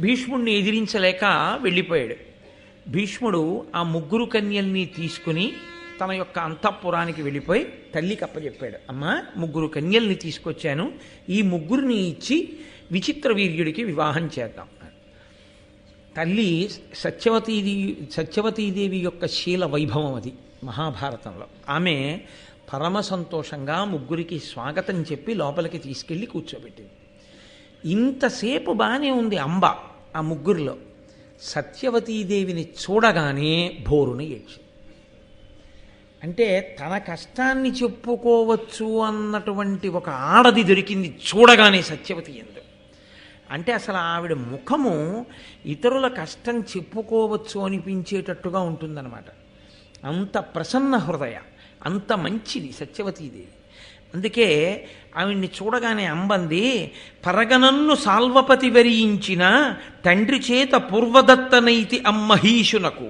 భీష్ముడిని ఎదిరించలేక వెళ్ళిపోయాడు. భీష్ముడు ఆ ముగ్గురు కన్యల్ని తీసుకుని తన యొక్క అంతఃపురానికి వెళ్ళిపోయి తల్లికి అప్పచెప్పాడు. అమ్మ, 3 కన్యల్ని తీసుకొచ్చాను, ఈ ముగ్గురిని ఇచ్చి విచిత్ర వీర్యుడికి వివాహం చేద్దాం. తల్లి సత్యవతీదేవి యొక్క శీల వైభవం అది మహాభారతంలో. ఆమె పరమ సంతోషంగా ముగ్గురికి స్వాగతం చెప్పి లోపలికి తీసుకెళ్ళి కూర్చోబెట్టింది. ఇంతసేపు బాగానే ఉంది అంబ ఆ ముగ్గురిలో. సత్యవతీదేవిని చూడగానే భోరుని ఏడ్చింది. అంటే తన కష్టాన్ని చెప్పుకోవచ్చు అన్నటువంటి ఒక ఆడది దొరికింది చూడగానే సత్యవతి ఎందు. అంటే అసలు ఆవిడ ముఖము ఇతరుల కష్టం చెప్పుకోవచ్చు అనిపించేటట్టుగా ఉంటుందన్నమాట. అంత ప్రసన్న హృదయ, అంత మంచిది సత్యవతీదేవి. అందుకే ఆవిడ్ని చూడగానే అంబంది, పరగనన్ను సాల్వపతి వరించిన తండ్రి చేత పూర్వదత్తనైతి అమ్మహీషునకు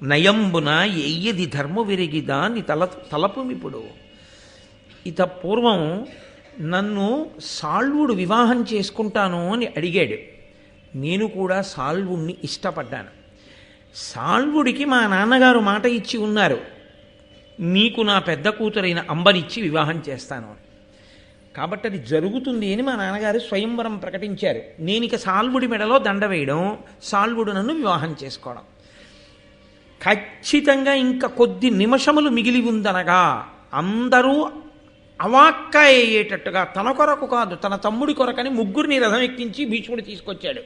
నయంబున ఎయ్యది ధర్మ విరిగిదాన్ని తలపుమిప్పుడు. ఇత పూర్వం నన్ను సాల్వుడు వివాహం చేసుకుంటాను అని అడిగాడు. నేను కూడా సాల్వుణ్ణి ఇష్టపడ్డాను. సాల్వుడికి మా నాన్నగారు మాట ఇచ్చి ఉన్నారు, నీకు నా పెద్ద కూతురైన అంబనిచ్చి వివాహం చేస్తాను అని. కాబట్టి అది జరుగుతుంది అని మా నాన్నగారు స్వయంవరం ప్రకటించారు. నేను ఇక సాల్వుడి మెడలో దండ వేయడం, సాల్వుడు నన్ను వివాహం చేసుకోవడం. ఖచ్చితంగా ఇంకా కొద్ది నిమిషములు మిగిలి ఉందనగా అందరూ అవాక్కా అయ్యేటట్టుగా, తన కొరకు కాదు తన తమ్ముడి కొరకని ముగ్గురిని రథం ఎక్కించి భీష్ముడు తీసుకొచ్చాడు.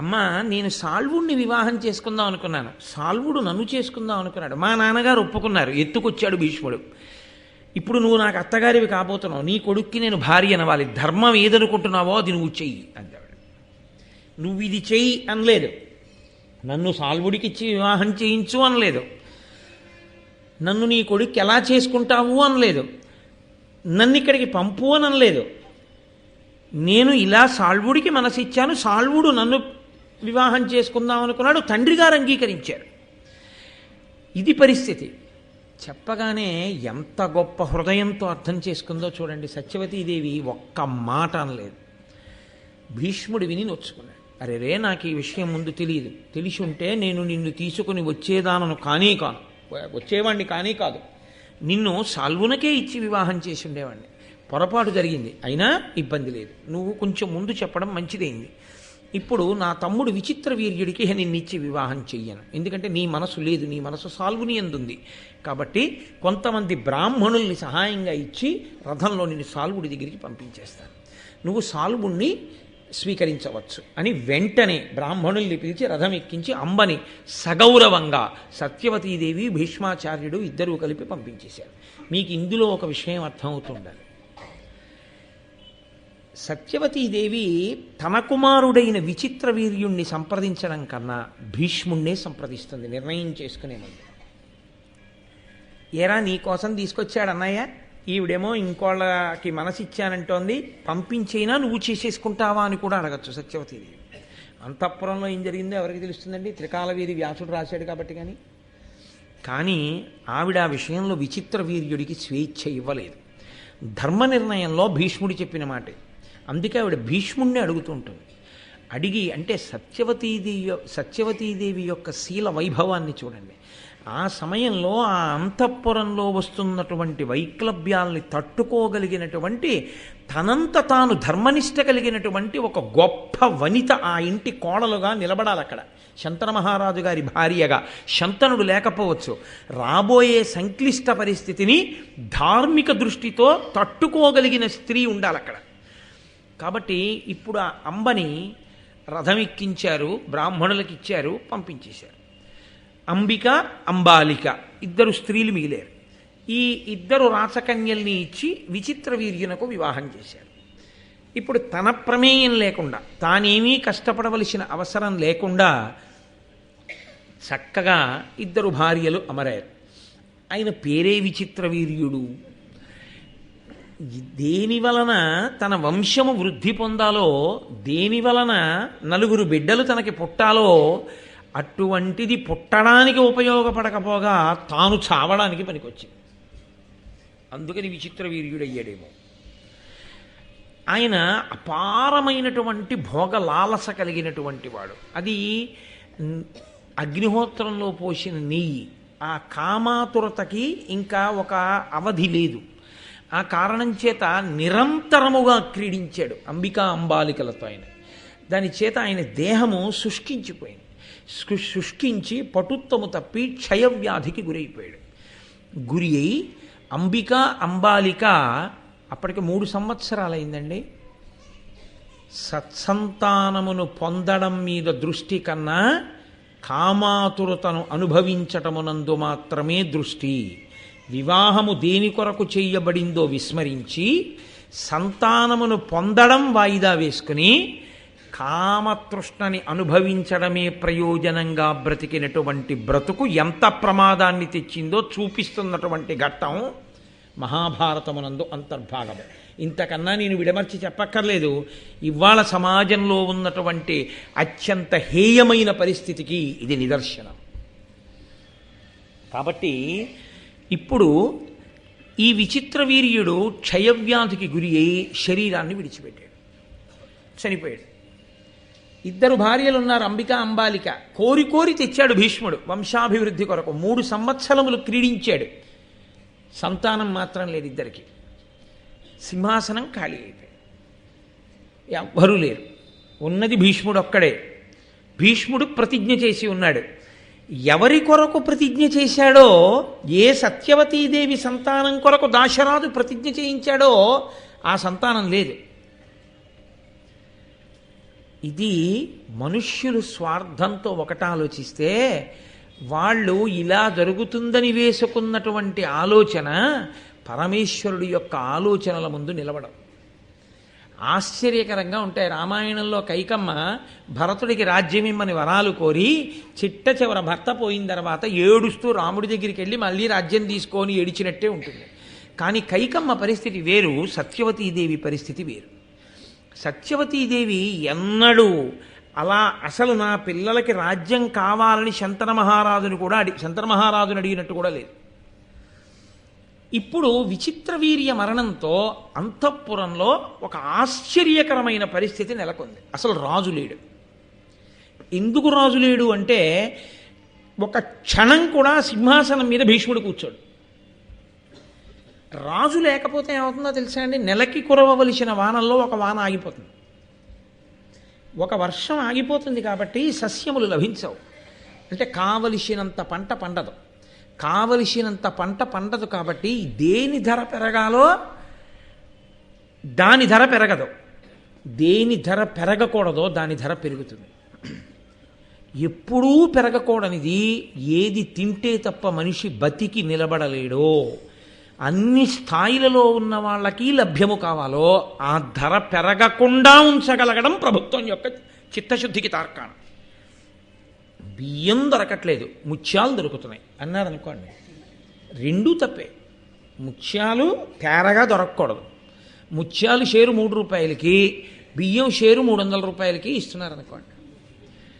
అమ్మ, నేను సాల్వుడిని వివాహం చేసుకుందాం అనుకున్నాను, సాల్వుడు నన్ను చేసుకుందాం అనుకున్నాడు. మా నాన్నగారు ఒప్పుకున్నారు, ఎత్తుకొచ్చాడు భీష్ముడు. ఇప్పుడు నువ్వు నాకు అత్తగారివి కాబోతున్నావు, నీ కొడుక్కి నేను భార్య అనవాలి, ధర్మం ఏదనుకుంటున్నావో అది నువ్వు చెయ్యి అంటాడు. నువ్వు ఇది చెయ్యి అనలేదు, నన్ను సాల్వుడికి ఇచ్చి వివాహం చేయించు అనలేదు. నన్ను నీ కొడుక్కి ఎలా చేసుకుంటావు అనలేదు, నన్ను ఇక్కడికి పంపు అని అనలేదు. నేను ఇలా సాల్వుడికి మనసిచ్చాను, సాల్వుడు నన్ను వివాహం చేసుకుందాం అనుకున్నాడు, తండ్రి గారు అంగీకరించారు. ఇది పరిస్థితి. చెప్పగానే ఎంత గొప్ప హృదయంతో అర్థం చేసుకుందో చూడండి. సత్యవతీదేవి ఒక్క మాట అనలేదు. భీష్ముడు విని నొచ్చుకున్నాడు. అరే రే, నాకు ఈ విషయం ముందు తెలియదు, తెలిసి ఉంటే నేను నిన్ను తీసుకుని వచ్చేదానను వచ్చేవాడిని కానీ కాదు, నిన్ను సాల్వునకే ఇచ్చి వివాహం చేసి ఉండేవాడిని. పొరపాటు జరిగింది, అయినా ఇబ్బంది లేదు, నువ్వు కొంచెం ముందు చెప్పడం మంచిదైంది. ఇప్పుడు నా తమ్ముడు విచిత్ర వీర్యుడికి నిన్నిచ్చి వివాహం చెయ్యను, ఎందుకంటే నీ మనసు లేదు, నీ మనసు సాల్వుని ఎందుంది. కాబట్టి కొంతమంది బ్రాహ్మణుల్ని సహాయంగా ఇచ్చి రథంలో నిన్ను సాల్వుడి దగ్గరికి పంపించేస్తాను, నువ్వు సాల్వుణ్ణి స్వీకరించవచ్చు అని వెంటనే బ్రాహ్మణుల్ని పిలిచి రథం ఎక్కించి అంబని సగౌరవంగా సత్యవతీదేవి భీష్మాచార్యుడు ఇద్దరూ కలిపి పంపించేశారు. మీకు ఇందులో ఒక విషయం అర్థమవుతుండాలి. సత్యవతీదేవి తన కుమారుడైన విచిత్ర వీర్యుణ్ణి సంప్రదించడం కన్నా భీష్ముణ్ణే సంప్రదిస్తుంది నిర్ణయం చేసుకునే ముందు. ఏరా నీ కోసం తీసుకొచ్చాడు అన్నయ్య, ఈవిడేమో ఇంకోళ్ళకి మనసిచ్చానంటోంది, పంపించైనా నువ్వు చేసేసుకుంటావా అని కూడా అడగచ్చు సత్యవతీదేవి. అంతఃపురంలో ఏం జరిగిందో ఎవరికి తెలుస్తుందండి, త్రికాలవేది వ్యాసుడు రాశాడు కాబట్టి. కానీ ఆవిడ ఆ విషయంలో విచిత్ర వీర్యుడికి స్వేచ్ఛ ఇవ్వలేదు. ధర్మ నిర్ణయంలో భీష్ముడు చెప్పిన మాట. అందుకే ఆవిడ భీష్ముణ్ణి అడుగుతుంటుంది. అడిగి అంటే సత్యవతీదేవి యొక్క శీల వైభవాన్ని చూడండి. ఆ సమయంలో ఆ అంతఃపురంలో వస్తున్నటువంటి వైక్లభ్యాల్ని తట్టుకోగలిగినటువంటి, తనంత తాను ధర్మనిష్ట కలిగినటువంటి ఒక గొప్ప వనిత ఆ ఇంటి కోడలుగా నిలబడాలి అక్కడ. శంతన మహారాజు గారి భార్యగా శంతనుడు లేకపోవచ్చు. రాబోయే సంక్లిష్ట పరిస్థితిని ధార్మిక దృష్టితో తట్టుకోగలిగిన స్త్రీ ఉండాలి అక్కడ. కాబట్టి ఇప్పుడు ఆ అంబని రథం ఎక్కించారు, బ్రాహ్మణులకు ఇచ్చారు, పంపించేశారు. అంబిక, అంబాలిక ఇద్దరు స్త్రీలు మిగిలారు. ఈ ఇద్దరు రాచకన్యల్ని ఇచ్చి విచిత్ర వీర్యునకు వివాహం చేశారు. ఇప్పుడు తన ప్రమేయం లేకుండా, తానేమీ కష్టపడవలసిన అవసరం లేకుండా చక్కగా ఇద్దరు భార్యలు అమరారు. ఆయన పేరే విచిత్ర వీర్యుడు. దేని వలన తన వంశము వృద్ధి పొందాలో, దేని వలన నలుగురు బిడ్డలు తనకి పుట్టాలో అటువంటిది పుట్టడానికి ఉపయోగపడకపోగా తాను చావడానికి పనికొచ్చింది. అందుకని విచిత్ర వీర్యుడయ్యాడేమో. ఆయన అపారమైనటువంటి భోగ లాలస కలిగినటువంటి వాడు. అది అగ్నిహోత్రంలో పోసిన నెయ్యి. ఆ కామాతురతకి ఇంకా ఒక అవధి లేదు. ఆ కారణం చేత నిరంతరముగా క్రీడించాడు అంబికా అంబాలికలతో ఆయన. దాని చేత ఆయన దేహము శుష్కించిపోయింది. శుష్కించి పటుత్వము తప్పి క్షయవ్యాధికి గురైపోయాడు. గురి అయి అంబిక అంబాలిక అప్పటికి 3 సంవత్సరాలైందండి. సత్సంతానమును పొందడం మీద దృష్టి కన్నా కామాతురతను అనుభవించటమునందు మాత్రమే దృష్టి. వివాహము దేని కొరకు చేయబడిందో విస్మరించి సంతానమును పొందడం వాయిదా వేసుకుని కామతృష్ణని అనుభవించడమే ప్రయోజనంగా బ్రతికినటువంటి బ్రతుకు ఎంత ప్రమాదాన్ని తెచ్చిందో చూపిస్తున్నటువంటి ఘట్టం మహాభారతమునందు అంతర్భాగము. ఇంతకన్నా నేను విడమర్చి చెప్పక్కర్లేదు. ఇవాళ సమాజంలో ఉన్నటువంటి అత్యంత హేయమైన పరిస్థితికి ఇది నిదర్శనం. కాబట్టి ఇప్పుడు ఈ విచిత్ర వీర్యుడు క్షయవ్యాధికి గురి అయి శరీరాన్ని విడిచిపెట్టాడు, చనిపోయాడు. ఇద్దరు భార్యలు ఉన్నారు, అంబిక అంబాలిక. కోరి కోరి తెచ్చాడు భీష్ముడు వంశాభివృద్ధి కొరకు. 3 సంవత్సరములు క్రీడించాడు. సంతానం మాత్రం లేదు ఇద్దరికి. సింహాసనం ఖాళీ అయిపోయాడు, ఎవ్వరూ లేరు. ఉన్నది భీష్ముడు ఒక్కడే. భీష్ముడు ప్రతిజ్ఞ చేసి ఉన్నాడు. ఎవరి కొరకు ప్రతిజ్ఞ చేశాడో, ఏ సత్యవతీదేవి సంతానం కొరకు దాశరాజు ప్రతిజ్ఞ చేయించాడో ఆ సంతానం లేదు. ఇది మనుష్యులు స్వార్థంతో ఒకట ఆలోచిస్తే, వాళ్ళు ఇలా జరుగుతుందని వేసుకున్నటువంటి ఆలోచన పరమేశ్వరుడి యొక్క ఆలోచనల ముందు నిలవడం. ఆశ్చర్యకరంగా ఉంటాయి. రామాయణంలో కైకమ్మ భరతుడికి రాజ్యం ఇమ్మని వరాలు కోరి చిట్ట చివర భర్త పోయిన తర్వాత ఏడుస్తూ రాముడి దగ్గరికి వెళ్ళి మళ్ళీ రాజ్యం తీసుకొని ఏడిచినట్టే ఉంటుంది. కానీ కైకమ్మ పరిస్థితి వేరు, సత్యవతీదేవి పరిస్థితి వేరు. సత్యవతీదేవి ఎన్నడూ అలా అసలు నా పిల్లలకి రాజ్యం కావాలని శంతన మహారాజుని అడిగినట్టు కూడా లేదు. ఇప్పుడు విచిత్రవీర్య మరణంతో అంతఃపురంలో ఒక ఆశ్చర్యకరమైన పరిస్థితి నెలకొంది. అసలు రాజు లేడు. ఎందుకు రాజు లేడు అంటే ఒక క్షణం కూడా సింహాసనం మీద భీష్ముడు కూర్చోడు. రాజు లేకపోతే ఏమవుతుందో తెలుసా అండి? నెలకి కురవవలసిన వానల్లో ఒక వాన ఆగిపోతుంది, ఒక వర్షం ఆగిపోతుంది. కాబట్టి సస్యములు లభించవు. అంటే కావలసినంత పంట పండదు. కావలసినంత పంట పండదు కాబట్టి దేని ధర పెరగాలో దాని ధర పెరగదు, దేని ధర పెరగకూడదో దాని ధర పెరుగుతుంది. ఎప్పుడూ పెరగకూడనిది ఏది తింటే తప్ప మనిషి బతికి నిలబడలేడో, అన్ని స్థాయిలలో ఉన్న వాళ్ళకి లభ్యము కావాలో ఆ ధర పెరగకుండా ఉంచగలగడం ప్రభుత్వం యొక్క చిత్తశుద్ధికి తార్కాణం. బియ్యం దొరకట్లేదు, ముత్యాలు దొరుకుతున్నాయి అన్నారనుకోండి, రెండూ తప్పే. ముత్యాలు తేరగా దొరకకూడదు. ముత్యాలు షేరు 3 రూపాయలకి, బియ్యం షేరు 300 రూపాయలకి ఇస్తున్నారనుకోండి,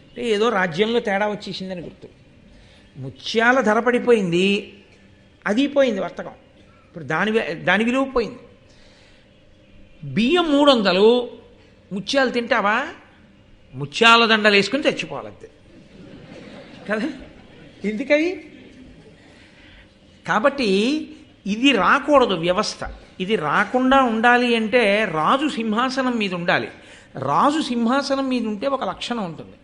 అంటే ఏదో రాజ్యంలో తేడా వచ్చేసిందని గుర్తు. ముత్యాల ధర పడిపోయింది, అది పోయింది వర్తకం. ఇప్పుడు దాని విలువ పోయింది. బియ్యం 300, ముత్యాలు తింటావా? ముత్యాల దండలు వేసుకుని చచ్చిపోవాలంతే కదా, ఎందుకవి? కాబట్టి ఇది రాకూడదు వ్యవస్థ. ఇది రాకుండా ఉండాలి అంటే రాజు సింహాసనం మీద ఉండాలి. రాజు సింహాసనం మీద ఉంటే ఒక లక్షణం ఉంటుంది.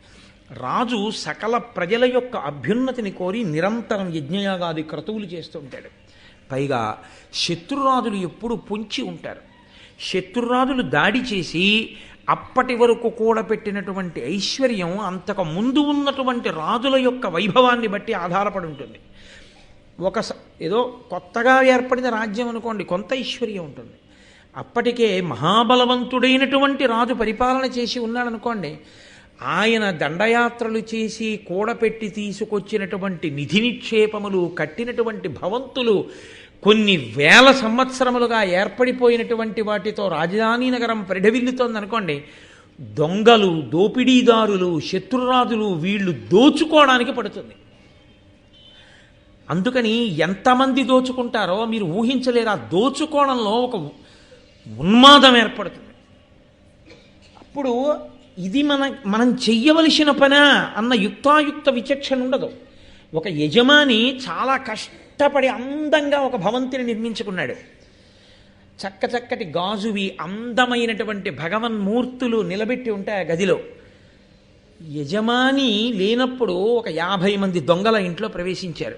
రాజు సకల ప్రజల యొక్క అభ్యున్నతిని కోరి నిరంతరం యజ్ఞయాగాది క్రతువులు చేస్తూ ఉంటాడు. పైగా శత్రురాజులు ఎప్పుడు పొంచి ఉంటారు. శత్రురాజులు దాడి చేసి అప్పటి వరకు కూడబెట్టినటువంటి ఐశ్వర్యం అంతకు ముందు ఉన్నటువంటి రాజుల యొక్క వైభవాన్ని బట్టి ఆధారపడి ఉంటుంది. ఏదో కొత్తగా ఏర్పడిన రాజ్యం అనుకోండి, కొంత ఐశ్వర్యం ఉంటుంది. అప్పటికే మహాబలవంతుడైనటువంటి రాజు పరిపాలన చేసి ఉన్నాడనుకోండి, ఆయన దండయాత్రలు చేసి కూడపెట్టి తీసుకొచ్చినటువంటి నిధి నిక్షేపములు, కట్టినటువంటి భవంతులు, కొన్ని వేల సంవత్సరములుగా ఏర్పడిపోయినటువంటి వాటితో రాజధాని నగరం పరిఢవిల్లుతోందనుకోండి, దొంగలు, దోపిడీదారులు, శత్రురాజులు వీళ్ళు దోచుకోవడానికి పడుతుంది. అందుకని ఎంతమంది దోచుకుంటారో మీరు ఊహించలేరు. ఆ దోచుకోవడంలో ఒక ఉన్మాదం ఏర్పడుతుంది. అప్పుడు ఇది మనం చెయ్యవలసిన పనా అన్న యుక్తాయుక్త విచక్షణ ఉండదు. ఒక యజమాని చాలా కష్టపడి అందంగా ఒక భవంతిని నిర్మించుకున్నాడు. చక్కటి గాజువి అందమైనటువంటి భగవన్మూర్తులు నిలబెట్టి ఉంటాయి ఆ గదిలో. యజమాని లేనప్పుడు ఒక 50 మంది దొంగల ఇంట్లో ప్రవేశించారు.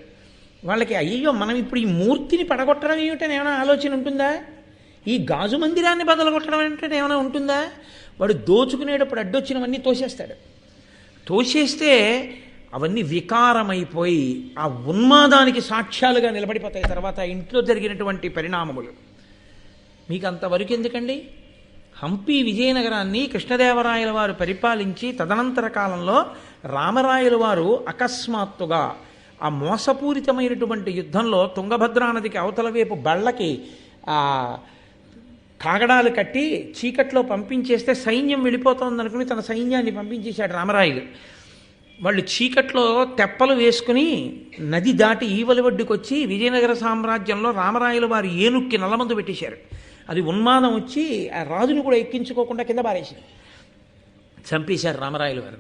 వాళ్ళకి అయ్యో మనం ఇప్పుడు ఈ మూర్తిని పడగొట్టడం ఏమిటని ఏమైనా ఆలోచన ఉంటుందా? ఈ గాజు మందిరాన్ని బదలగొట్టడం అంటే ఏమైనా ఉంటుందా? వాడు దోచుకునేటప్పుడు అడ్డొచ్చినవన్నీ తోసేస్తాడు. తోసేస్తే అవన్నీ వికారమైపోయి ఆ ఉన్మాదానికి సాక్ష్యాలుగా నిలబడిపోతాయి తర్వాత ఇంట్లో జరిగినటువంటి పరిణామములు. మీకు అంతవరకు ఎందుకండి? హంపి విజయనగరాన్ని కృష్ణదేవరాయల వారు పరిపాలించి తదనంతర కాలంలో రామరాయల వారు అకస్మాత్తుగా ఆ మోసపూరితమైనటువంటి యుద్ధంలో తుంగభద్రా నదికి అవతల వైపు బళ్ళకి కాగడాలు కట్టి చీకట్లో పంపించేస్తే సైన్యం వెళ్ళిపోతోందనుకుని తన సైన్యాన్ని పంపించేశాడు రామరాయలు. వాళ్ళు చీకట్లో తెప్పలు వేసుకుని నది దాటి ఈవలి ఒడ్డుకు వచ్చి విజయనగర సామ్రాజ్యంలో రామరాయలు వారు ఏనుక్కి నల్లమందు పెట్టేశారు. అది ఉన్మాదం వచ్చి ఆ రాజును కూడా ఎక్కించుకోకుండా కింద పారేశారు, చంపేశారు రామరాయలు వారు.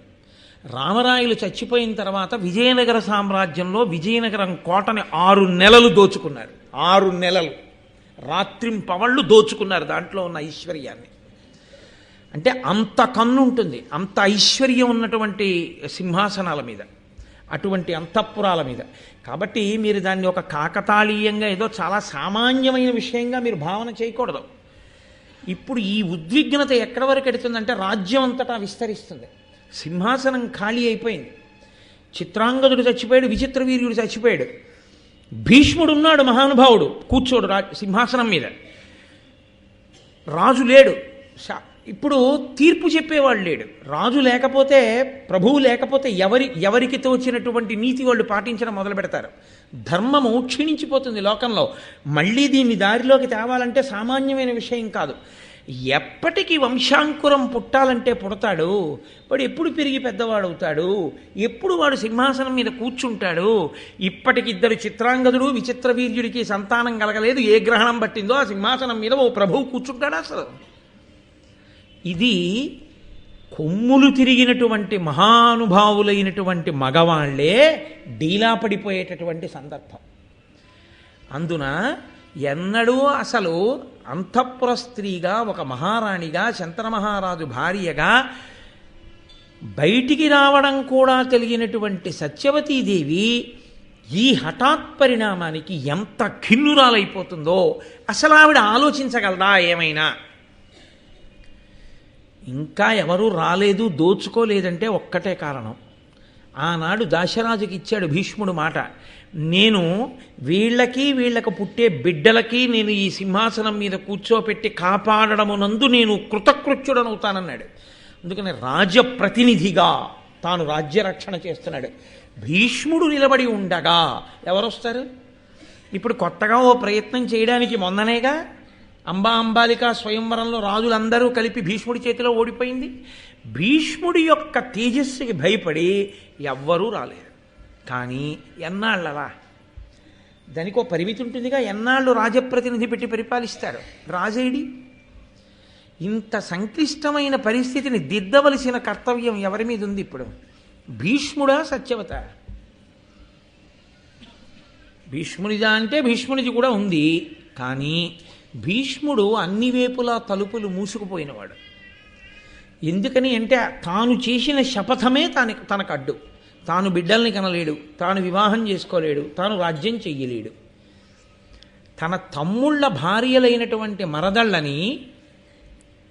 రామరాయలు చచ్చిపోయిన తర్వాత విజయనగర సామ్రాజ్యంలో విజయనగరం కోటని 6 నెలలు దోచుకున్నారు. 6 నెలలు రాత్రింపవళ్ళు దోచుకున్నారు దాంట్లో ఉన్న ఐశ్వర్యాన్ని. అంటే అంత కన్ను ఉంటుంది, అంత ఐశ్వర్యం ఉన్నటువంటి సింహాసనాల మీద, అటువంటి అంతఃపురాల మీద. కాబట్టి మీరు దాన్ని ఒక కాకతాళీయంగా ఏదో చాలా సామాన్యమైన విషయంగా మీరు భావన చేయకూడదు. ఇప్పుడు ఈ ఉద్విగ్నత ఎక్కడి వరకు ఎడుతుందంటే రాజ్యం అంతటా విస్తరిస్తుంది. సింహాసనం ఖాళీ అయిపోయింది. చిత్రాంగదుడు చచ్చిపోయాడు, విచిత్రవీర్యుడు చచ్చిపోయాడు, భీష్ముడు ఉన్నాడు మహానుభావుడు కూర్చోడు సింహాసనం మీద, రాజు లేడు. ఇప్పుడు తీర్పు చెప్పేవాళ్ళు లేడు. రాజు లేకపోతే, ప్రభువు లేకపోతే ఎవరికి తోచినటువంటి నీతి వాళ్ళు పాటించడం మొదలు పెడతారు. ధర్మము క్షీణించిపోతుంది లోకంలో. మళ్ళీ దీన్ని దారిలోకి తేవాలంటే సామాన్యమైన విషయం కాదు. ఎప్పటికీ వంశాంకురం పుట్టాలంటే పుడతాడు. వాడు ఎప్పుడు పెరిగి పెద్దవాడవుతాడు, ఎప్పుడు వాడు సింహాసనం మీద కూర్చుంటాడు. ఇప్పటికి 2 చిత్రాంగదుడు విచిత్ర వీర్యుడికి సంతానం కలగలేదు. ఏ గ్రహణం పట్టిందో ఆ సింహాసనం మీద ఓ ప్రభువు కూర్చుంటాడు. అసలు ఇది కొమ్ములు తిరిగినటువంటి మహానుభావులైనటువంటి మగవాళ్లే డీలా పడిపోయేటటువంటి సందర్భం. అందున ఎన్నడూ అసలు అంతఃపుర స్త్రీగా, ఒక మహారాణిగా, శంతన మహారాజు భార్యగా బయటికి రావడం కూడా తెలియనటువంటి సత్యవతీదేవి ఈ హఠాత్ పరిణామానికి ఎంత ఖిన్నురాలైపోతుందో అసలు ఆవిడ ఆలోచించగలదా ఏమైనా? ఇంకా ఎవరూ రాలేదు, దోచుకోలేదంటే ఒక్కటే కారణం. ఆనాడు దాశరాజుకి ఇచ్చాడు భీష్ముడు మాట, నేను వీళ్ళకు పుట్టే బిడ్డలకి నేను ఈ సింహాసనం మీద కూర్చోపెట్టి కాపాడడమునందు నేను కృతకృత్యుడనవుతానన్నాడు. అందుకని రాజప్రతినిధిగా తాను రాజ్యరక్షణ చేస్తున్నాడు. భీష్ముడు నిలబడి ఉండగా ఎవరొస్తారు? ఇప్పుడు కొత్తగా ఓ ప్రయత్నం చేయడానికి మొన్ననేగా అంబాలిక స్వయంవరంలో రాజులందరూ కలిపి భీష్ముడి చేతిలో ఓడిపోయింది. భీష్ముడి యొక్క తేజస్సుకి భయపడి ఎవ్వరూ రాలేరు. కానీ ఎన్నాళ్ళలా? దానికి ఒక పరిమితి ఉంటుందిగా. ఎన్నాళ్ళు రాజప్రతినిధి పెట్టి పరిపాలిస్తారు? రాజేడి ఇంత సంక్లిష్టమైన పరిస్థితిని దిద్దవలసిన కర్తవ్యం ఎవరి మీద ఉంది ఇప్పుడు? భీష్ముడా సత్యవత? భీష్మునిదా అంటే భీష్మునిది కూడా ఉంది. కానీ భీష్ముడు అన్ని వేపులా తలుపులు మూసుకుపోయినవాడు. ఎందుకని అంటే తాను చేసిన శపథమే తనకు అడ్డు. తాను బిడ్డల్ని కనలేడు, తాను వివాహం చేసుకోలేడు, తాను రాజ్యం చెయ్యలేడు. తన తమ్ముళ్ళ భార్యలైనటువంటి మరదళ్ళని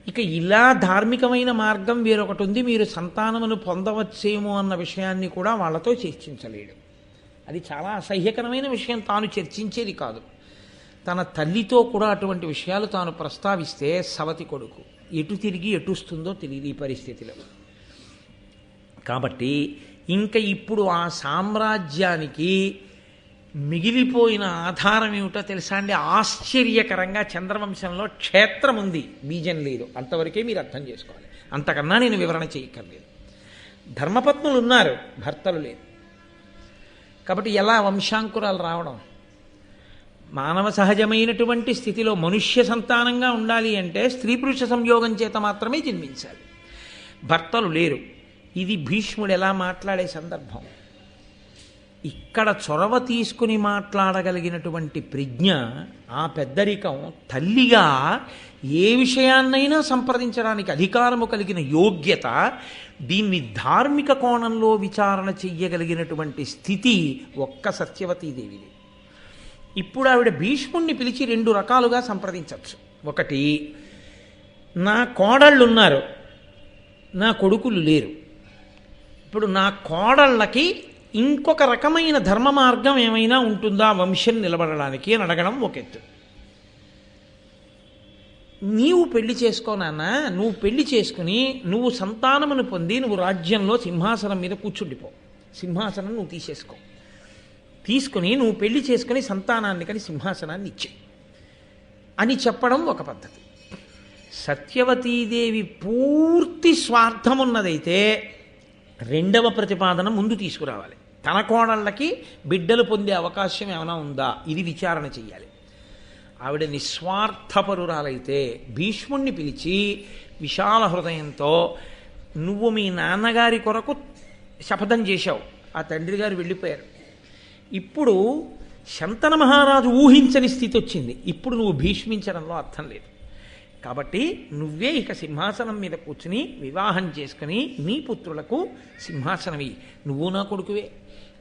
ఇక ఇలా ధార్మికమైన మార్గం వేరొకటి ఉంది, మీరు సంతానమును పొందవచ్చేమో అన్న విషయాన్ని కూడా వాళ్ళతో చర్చించలేడు. అది చాలా అసహ్యకరమైన విషయం. తాను చర్చించేది కాదు. తన తల్లితో కూడా అటువంటి విషయాలు తాను ప్రస్తావిస్తే సవతి కొడుకు ఎటు తిరిగి ఎటుస్తుందో తెలియదు ఈ పరిస్థితిలో. కాబట్టి ఇంకా ఇప్పుడు ఆ సామ్రాజ్యానికి మిగిలిపోయిన ఆధారం ఏమిటో తెలుసా అండి? ఆశ్చర్యకరంగా చంద్రవంశంలో క్షేత్రం ఉంది, బీజం లేదు. అంతవరకే మీరు అర్థం చేసుకోవాలి. అంతకన్నా నేను వివరణ చేయక్కర్లేదు. ధర్మపత్నులు ఉన్నారు, భర్తలు లేరు. కాబట్టి ఎలా వంశాంకురాలు రావడం? మానవ సహజమైనటువంటి స్థితిలో మనుష్య సంతానంగా ఉండాలి అంటే స్త్రీ పురుష సంయోగం చేత మాత్రమే జన్మించాలి. భర్తలు లేరు. ఇది భీష్ముడు ఎలా మాట్లాడే సందర్భం. ఇక్కడ చొరవ తీసుకుని మాట్లాడగలిగినటువంటి ప్రజ్ఞ, ఆ పెద్దరికం, తల్లిగా ఏ విషయాన్నైనా సంప్రదించడానికి అధికారము కలిగిన యోగ్యత, దీన్ని ధార్మిక కోణంలో విచారణ చెయ్యగలిగినటువంటి స్థితి ఒక్క సత్యవతీదేవిది. ఇప్పుడు ఆవిడ భీష్ముణ్ణి పిలిచి 2 రకాలుగా సంప్రదించవచ్చు. ఒకటి, నా కోడళ్ళున్నారు, నా కొడుకులు లేరు. ఇప్పుడు నా కోడళ్ళకి ఇంకొక రకమైన ధర్మ మార్గం ఏమైనా ఉంటుందా వంశం నిలబడడానికి అని అడగడం ఒక ఎత్తు. నీవు పెళ్లి చేసుకోనాన్నా, నువ్వు పెళ్లి చేసుకుని నువ్వు సంతానమును పొంది నువ్వు రాజ్యంలో సింహాసనం మీద కూర్చుండిపో, సింహాసనం నువ్వు తీసుకుని నువ్వు పెళ్లి చేసుకుని సంతానాన్ని కానీ సింహాసనాన్ని ఇచ్చే అని చెప్పడం ఒక పద్ధతి. సత్యవతీదేవి పూర్తి స్వార్థమున్నదైతే రెండవ ప్రతిపాదన ముందు తీసుకురావాలి. తన కోడళ్ళకి బిడ్డలు పొందే అవకాశం ఏమైనా ఉందా, ఇది విచారణ చెయ్యాలి. ఆవిడ నిస్వార్థపరురాలైతే భీష్ముణ్ణి పిలిచి విశాల హృదయంతో, నువ్వు మీ నాన్నగారి కొరకు శపథం చేశావు, ఆ తండ్రి గారు వెళ్ళిపోయారు, ఇప్పుడు శంతన మహారాజు ఊహించని స్థితి వచ్చింది, ఇప్పుడు నువ్వు భీష్మించడంలో అర్థం లేదు. కాబట్టి నువ్వే ఇక సింహాసనం మీద కూర్చుని వివాహం చేసుకుని నీ పుత్రులకు సింహాసనవి, నువ్వు నా కొడుకువే,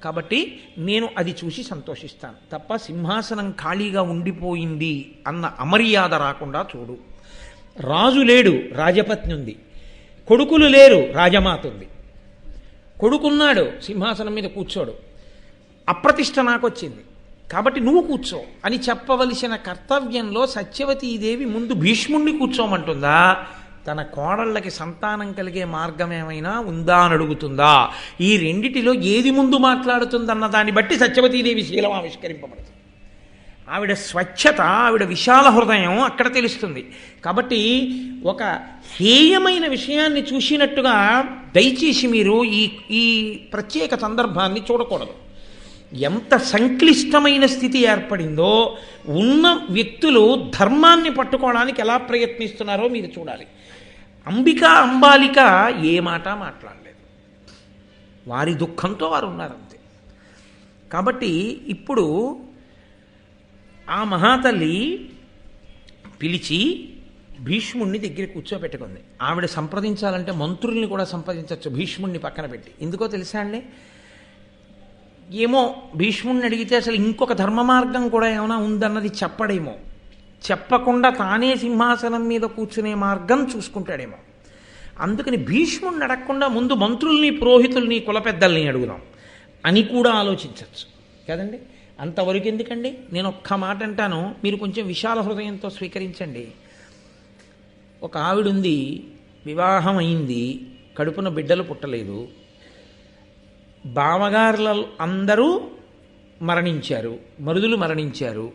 కాబట్టి నేను అది చూసి సంతోషిస్తాను తప్ప సింహాసనం ఖాళీగా ఉండిపోయింది అన్న అమర్యాద రాకుండా చూడు. రాజు లేడు, రాజపత్ని ఉంది. కొడుకులు లేరు, రాజమాత ఉంది. కొడుకున్నాడు, సింహాసనం మీద కూర్చోడు. అప్రతిష్ట నాకు వచ్చింది కాబట్టి నువ్వు కూర్చో అని చెప్పవలసిన కర్తవ్యంలో సత్యవతీదేవి ముందు భీష్ముణ్ణి కూర్చోమంటుందా, తన కోడళ్ళకి సంతానం కలిగే మార్గం ఏమైనా ఉందా అని అడుగుతుందా? ఈ రెండిటిలో ఏది ముందు మాట్లాడుతుందన్న దాన్ని బట్టి సత్యవతీదేవి శీలం ఆవిష్కరింపబడుతుంది. ఆవిడ స్వచ్ఛత, ఆవిడ విశాల హృదయం అక్కడ తెలుస్తుంది. కాబట్టి ఒక హేయమైన విషయాన్ని చూసినట్టుగా దయచేసి మీరు ఈ ప్రత్యేక సందర్భాన్ని చూడకూడదు. ఎంత సంక్లిష్టమైన స్థితి ఏర్పడిందో, ఉన్న వ్యక్తులు ధర్మాన్ని పట్టుకోవడానికి ఎలా ప్రయత్నిస్తున్నారో మీరు చూడాలి. అంబాలిక ఏ మాట మాట్లాడలేదు, వారి దుఃఖంతో వారు ఉన్నారంతే. కాబట్టి ఇప్పుడు ఆ మహాతల్లి పిలిచి భీష్ముణ్ణి దగ్గర కూర్చోబెట్టుకుంది. ఆవిడ సంప్రదించాలంటే మంత్రుల్ని కూడా సంప్రదించవచ్చు, భీష్ముణ్ణి పక్కన పెట్టి. ఎందుకో తెలుసా అండి? ఏమో భీష్ముణ్ణి అడిగితే అసలు ఇంకొక ధర్మ మార్గం కూడా ఏమైనా ఉందన్నది చెప్పడేమో, చెప్పకుండా తానే సింహాసనం మీద కూర్చునే మార్గం చూసుకుంటాడేమో. అందుకని భీష్ముణ్ణి అడగకుండా ముందు మంత్రుల్ని, పురోహితుల్ని, కుల పెద్దల్ని అడుగుదాం అని కూడా ఆలోచించవచ్చు కదండి. అంతవరకు ఎందుకండి? నేను ఒక్క మాట అంటాను, మీరు కొంచెం విశాల హృదయంతో స్వీకరించండి. ఒక ఆవిడుంది, వివాహం అయింది, కడుపున బిడ్డలు పుట్టలేదు, బావగారుల అందరూ మరణించారు, మరుదులు మరణించారు,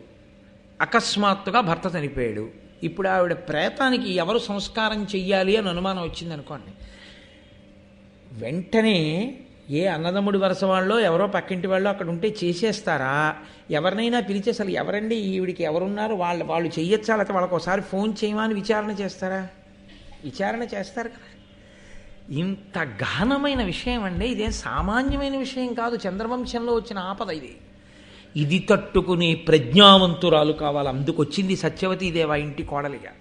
అకస్మాత్తుగా భర్త చనిపోయాడు. ఇప్పుడు ఆవిడ ప్రేతానికి ఎవరు సంస్కారం చెయ్యాలి అని అనుమానం వచ్చిందనుకోండి, వెంటనే ఏ అన్నదమ్ముడి వరుస వాళ్ళో ఎవరో పక్కింటి వాళ్ళు అక్కడ ఉంటే చేసేస్తారా? ఎవరినైనా పిలిచి అసలు ఎవరండి ఈవిడికి ఎవరున్నారు వాళ్ళు చెయ్యొచ్చా, లేకపోతే వాళ్ళకి ఒకసారి ఫోన్ చేయమని విచారణ చేస్తారా? విచారణ చేస్తారు కదా. ఇంత గహనమైన విషయం అండి, ఇదేం సామాన్యమైన విషయం కాదు. చంద్రవంశంలో వచ్చిన ఆపద ఇది. ఇది తట్టుకునే ప్రజ్ఞావంతురాలు కావాలి. అందుకొచ్చింది సత్యవతీదేవి ఇంటి కోడలిగా.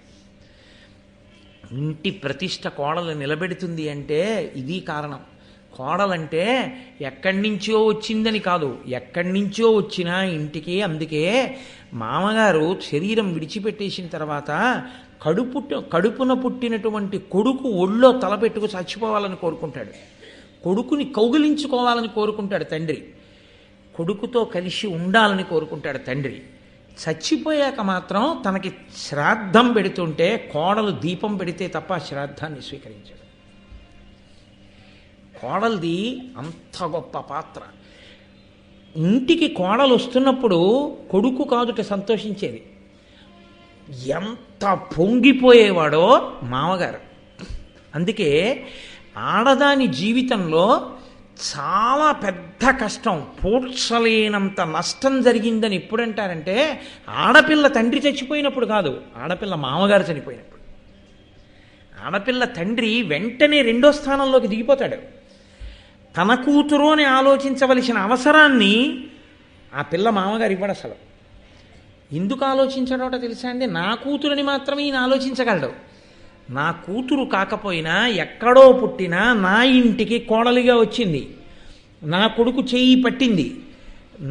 ఇంటి ప్రతిష్ట కోడలు నిలబెడుతుంది అంటే ఇది కారణం. కోడలంటే ఎక్కడి నుంచో వచ్చిందని కాదు, ఎక్కడి నుంచో వచ్చినా ఇంటికి. అందుకే మామగారు శరీరం విడిచిపెట్టేసిన తర్వాత కడుపున పుట్టినటువంటి కొడుకు ఒళ్ళో తలపెట్టుకు చచ్చిపోవాలని కోరుకుంటాడు. కొడుకుని కౌగిలించుకోవాలని కోరుకుంటాడు తండ్రి. కొడుకుతో కలిసి ఉండాలని కోరుకుంటాడు తండ్రి. చచ్చిపోయాక మాత్రం తనకి శ్రాద్ధం పెడుతుంటే కోడలు దీపం పెడితే తప్ప శ్రాద్ధాన్ని స్వీకరించాడు. కోడలది అంత గొప్ప పాత్ర. ఇంటికి కోడలు వస్తున్నప్పుడు కొడుకు కాదుట సంతోషించేది, ఎంత పొంగిపోయేవాడో మామగారు. అందుకే ఆడదాని జీవితంలో చాలా పెద్ద కష్టం, పూడ్చలేనంత నష్టం జరిగిందని ఎప్పుడంటారంటే ఆడపిల్ల తండ్రి చచ్చిపోయినప్పుడు కాదు, ఆడపిల్ల మామగారు చనిపోయినప్పుడు. ఆడపిల్ల తండ్రి వెంటనే రెండో స్థానంలోకి దిగిపోతాడు. తన కూతురు అని ఆలోచించవలసిన అవసరాన్ని ఆ పిల్ల మామగారు ఇవ్వడు అసలు. ఎందుకు ఆలోచించడోట తెలుసా అండి? నా కూతురుని మాత్రమే ఈయన ఆలోచించగలడు. నా కూతురు కాకపోయినా ఎక్కడో పుట్టినా నా ఇంటికి కోడలిగా వచ్చింది, నా కొడుకు చేయి పట్టింది,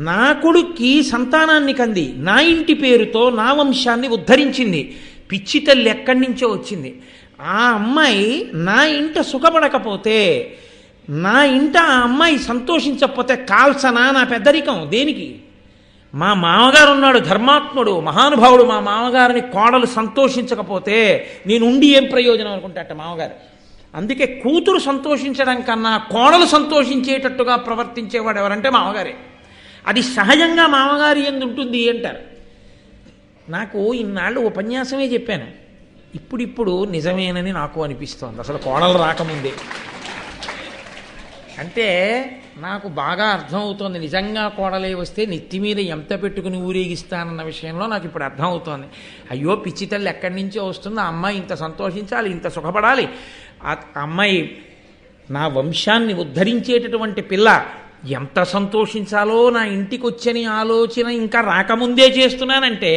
నా కొడుక్కి సంతానాన్ని కంది, నా ఇంటి పేరుతో నా వంశాన్ని ఉద్ధరించింది. పిచ్చి తల్లి ఎక్కడి నుంచో వచ్చింది. ఆ అమ్మాయి నా ఇంట సుఖపడకపోతే, నా ఇంట ఆ అమ్మాయి సంతోషించకపోతే కాల్సనా నా పెద్దరికం? దేనికి? మా మామగారు ఉన్నాడు, ధర్మాత్ముడు, మహానుభావుడు. మా మామగారిని కోడలు సంతోషించకపోతే నేను ఉండి ఏం ప్రయోజనం అనుకుంటాట మామగారు. అందుకే కూతురు సంతోషించడం కన్నా కోడలు సంతోషించేటట్టుగా ప్రవర్తించేవాడు ఎవరంటే మామగారే. అది సహజంగా మామగారి ఎందు ఉంటుంది అంటారు. నాకు ఇన్నాళ్ళు ఉపన్యాసమే చెప్పాను, ఇప్పుడిప్పుడు నిజమేనని నాకు అనిపిస్తోంది, అసలు కోడలు రాకముందే. అంటే నాకు బాగా అర్థమవుతోంది, నిజంగా కోడలే వస్తే నెత్తి మీద ఎంత పెట్టుకుని ఊరేగిస్తానన్న విషయంలో నాకు ఇప్పుడు అర్థమవుతోంది. అయ్యో పిచ్చి తల్లి ఎక్కడి నుంచో వస్తుంది, ఆ అమ్మాయి ఇంత సంతోషించాలి, ఇంత సుఖపడాలి, ఆ అమ్మాయి నా వంశాన్ని ఉద్ధరించేటటువంటి పిల్ల, ఎంత సంతోషించాలో నా ఇంటికి వచ్చని ఆలోచన ఇంకా రాకముందే చేస్తున్నానంటే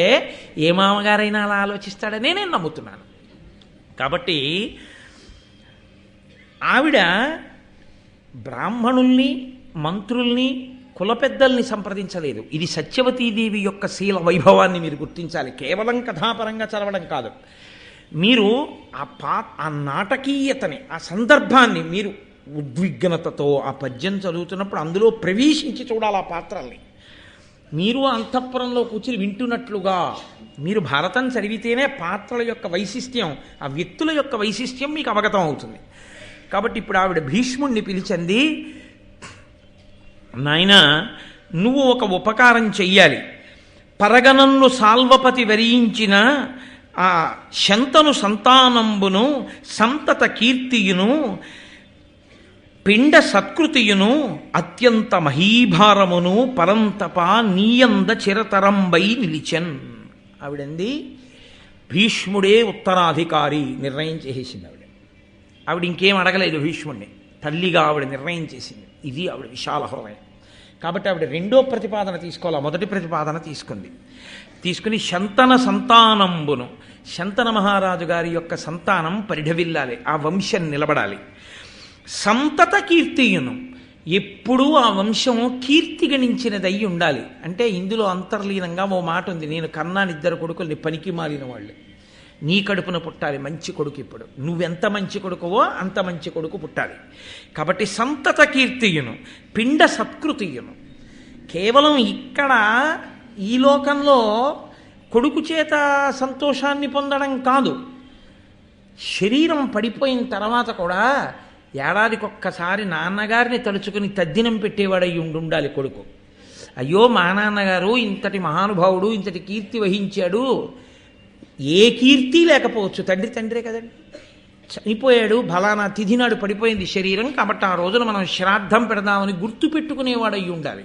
ఏ మామగారైనా అలా ఆలోచిస్తాడనే నేను నమ్ముతున్నాను. కాబట్టి ఆవిడ బ్రాహ్మణుల్ని, మంత్రుల్ని, కుల పెద్దల్ని సంప్రదించలేదు. ఇది సత్యవతీదేవి యొక్క శీల వైభవాన్ని మీరు గుర్తించాలి. కేవలం కథాపరంగా చదవడం కాదు, మీరు ఆ నాటకీయతని, ఆ సందర్భాన్ని మీరు ఉద్విగ్నతతో ఆ పద్యం చదువుతున్నప్పుడు అందులో ప్రవేశించి చూడాలి ఆ పాత్రల్ని. మీరు అంతఃపురంలో కూర్చుని వింటున్నట్లుగా మీరు భారతం చదివితేనే పాత్రల యొక్క వైశిష్ట్యం, ఆ వ్యక్తుల యొక్క వైశిష్ట్యం మీకు అవగతం అవుతుంది. కాబట్టి ఇప్పుడు ఆవిడ భీష్ముణ్ణి పిలిచింది, నాయన నువ్వు ఒక ఉపకారం చెయ్యాలి. పరగణన్ను సాల్వపతి వరించిన ఆ శంతను సంతానంబును సంతత కీర్తియును పిండ సత్కృతియును అత్యంత మహీభారమును పరంతప నీయంద చిరతరంబై నిలిచెన్. ఆవిడంది భీష్ముడే ఉత్తరాధికారి నిర్ణయం చేసేసింది. ఆవిడ ఇంకేం అడగలేదు భీష్ముడిని, తల్లిగా ఆవిడ నిర్ణయం చేసింది. ఇది ఆవిడ విశాల హృదయం. కాబట్టి ఆవిడ రెండో ప్రతిపాదన తీసుకోవాలా, మొదటి ప్రతిపాదన తీసుకుని శంతన సంతానంబును, శంతన మహారాజు గారి యొక్క సంతానం పరిఢవిల్లాలి, ఆ వంశం నిలబడాలి. సంతత కీర్తియును, ఎప్పుడూ ఆ వంశం కీర్తి గణించినదై ఉండాలి. అంటే ఇందులో అంతర్లీనంగా ఓ మాట ఉంది, నేను కన్నాను 2 కొడుకుల్ని, పనికి మాలిన వాళ్ళు, నీ కడుపున పుట్టాలి మంచి కొడుకు. ఇప్పుడు నువ్వెంత మంచి కొడుకువో అంత మంచి కొడుకు పుట్టాలి. కాబట్టి సంతత కీర్తియును పిండ సత్కృతియును, కేవలం ఇక్కడ ఈ లోకంలో కొడుకు చేత సంతోషాన్ని పొందడం కాదు, శరీరం పడిపోయిన తర్వాత కూడా ఏడాదికొక్కసారి నాన్నగారిని తలుచుకుని తద్దినం పెట్టేవాడై ఉండాలి కొడుకు. అయ్యో మా నాన్నగారు ఇంతటి మహానుభావుడు, ఇంతటి కీర్తి వహించాడు. ఏ కీర్తి లేకపోవచ్చు, తండ్రే కదండి. చనిపోయాడు, ఫలానా తిథి నాడు పడిపోయింది శరీరం, కాబట్టి ఆ రోజున మనం శ్రాద్ధం పెడదామని గుర్తు పెట్టుకునేవాడై ఉండాలి.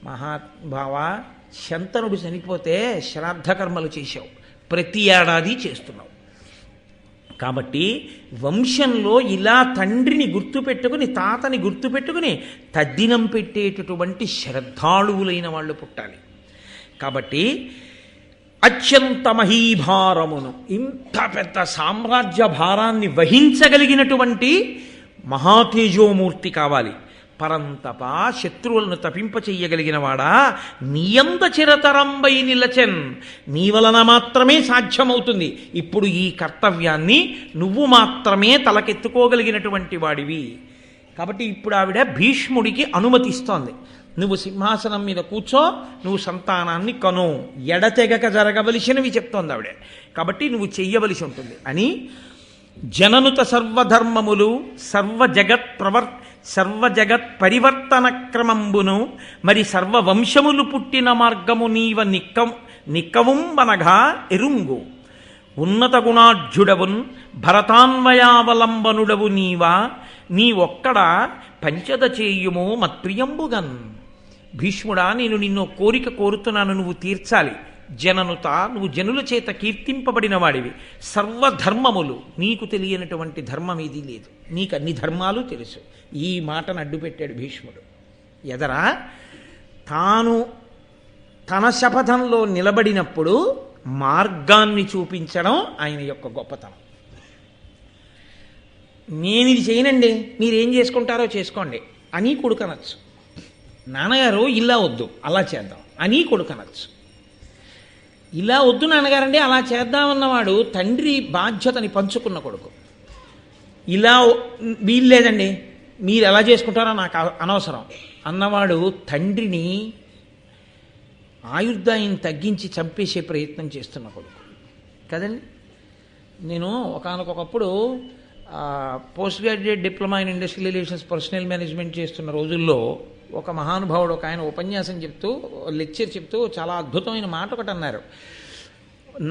మహాభావ, శంతనుడు చనిపోతే శ్రాద్ధ కర్మలు చేశావు, ప్రతి ఏడాది చేస్తున్నావు. కాబట్టి వంశంలో ఇలా తండ్రిని గుర్తుపెట్టుకుని, తాతని గుర్తుపెట్టుకుని తద్దినం పెట్టేటటువంటి శ్రద్ధాళువులైన వాళ్ళు పుట్టాలి. కాబట్టి అత్యంత మహీభారమును, ఇంత పెద్ద సామ్రాజ్య భారాన్ని వహించగలిగినటువంటి మహాతేజోమూర్తి కావాలి. పరంతప, శత్రువులను తపింపచెయ్యగలిగిన వాడా, నీయంత చిరతరంబై నిలచెన్, నీ వలన మాత్రమే సాధ్యమవుతుంది. ఇప్పుడు ఈ కర్తవ్యాన్ని నువ్వు మాత్రమే తలకెత్తుకోగలిగినటువంటి వాడివి. కాబట్టి ఇప్పుడు ఆవిడ భీష్ముడికి అనుమతిస్తోంది, నువ్వు సింహాసనం మీద కూర్చో, నువ్వు సంతానాన్ని కను, ఎడతెగక జరగవలసినవి చెప్తోంది ఆవిడ. కాబట్టి నువ్వు చెయ్యవలసి ఉంటుంది అని జననుత సర్వధర్మములు సర్వజగత్ పరివర్తన క్రమంబును మరి సర్వవంశములు పుట్టిన మార్గము నీవ నిక్కవుంబనగా ఎరుంగు. ఉన్నత గుణాఢ్యుడవున్ భరతాన్వయావలంబనుడవు నీవా, నీ ఒక్కడ పంచద చేయుము మత్ప్రియంబుగన్. భీష్ముడా, నేను నిన్ను కోరిక కోరుతున్నాను, నువ్వు తీర్చాలి. జననుత, నువ్వు జనుల చేత కీర్తింపబడిన వాడివి. సర్వధర్మములు, నీకు తెలియనటువంటి ధర్మం ఏదీ లేదు, నీకు అన్ని ధర్మాలు తెలుసు. ఈ మాటను అడ్డుపెట్టాడు భీష్ముడు. ఎదరా తాను తన శపథంలో నిలబడినప్పుడు మార్గాన్ని చూపించడం ఆయన యొక్క గొప్పతనం. నేను ఇది చేయనండి, మీరేం చేసుకుంటారో చేసుకోండి అని కొడుకనొచ్చు. నాన్నగారు ఇలా వద్దు, అలా చేద్దాం అని కొడుకనొచ్చు. ఇలా వద్దు నాన్నగారండి, అలా చేద్దామన్నవాడు తండ్రి బాధ్యతని పంచుకున్న కొడుకు. ఇలా వీల్లేదండి, మీరు ఎలా చేసుకుంటారో నాకు అనవసరం అన్నవాడు తండ్రిని ఆయుర్దాయం తగ్గించి చంపేసే ప్రయత్నం చేస్తున్న కొడుకు కదండి. నేను ఒకానొకప్పుడు post graduate diploma in industrial relations personnel management చేస్తున్న రోజుల్లో ఒక మహానుభావుడు ఒక ఆయన ఉపన్యాసం చెప్తూ, లెక్చర్ చెప్తూ చాలా అద్భుతమైన మాట ఒకటి అన్నారు.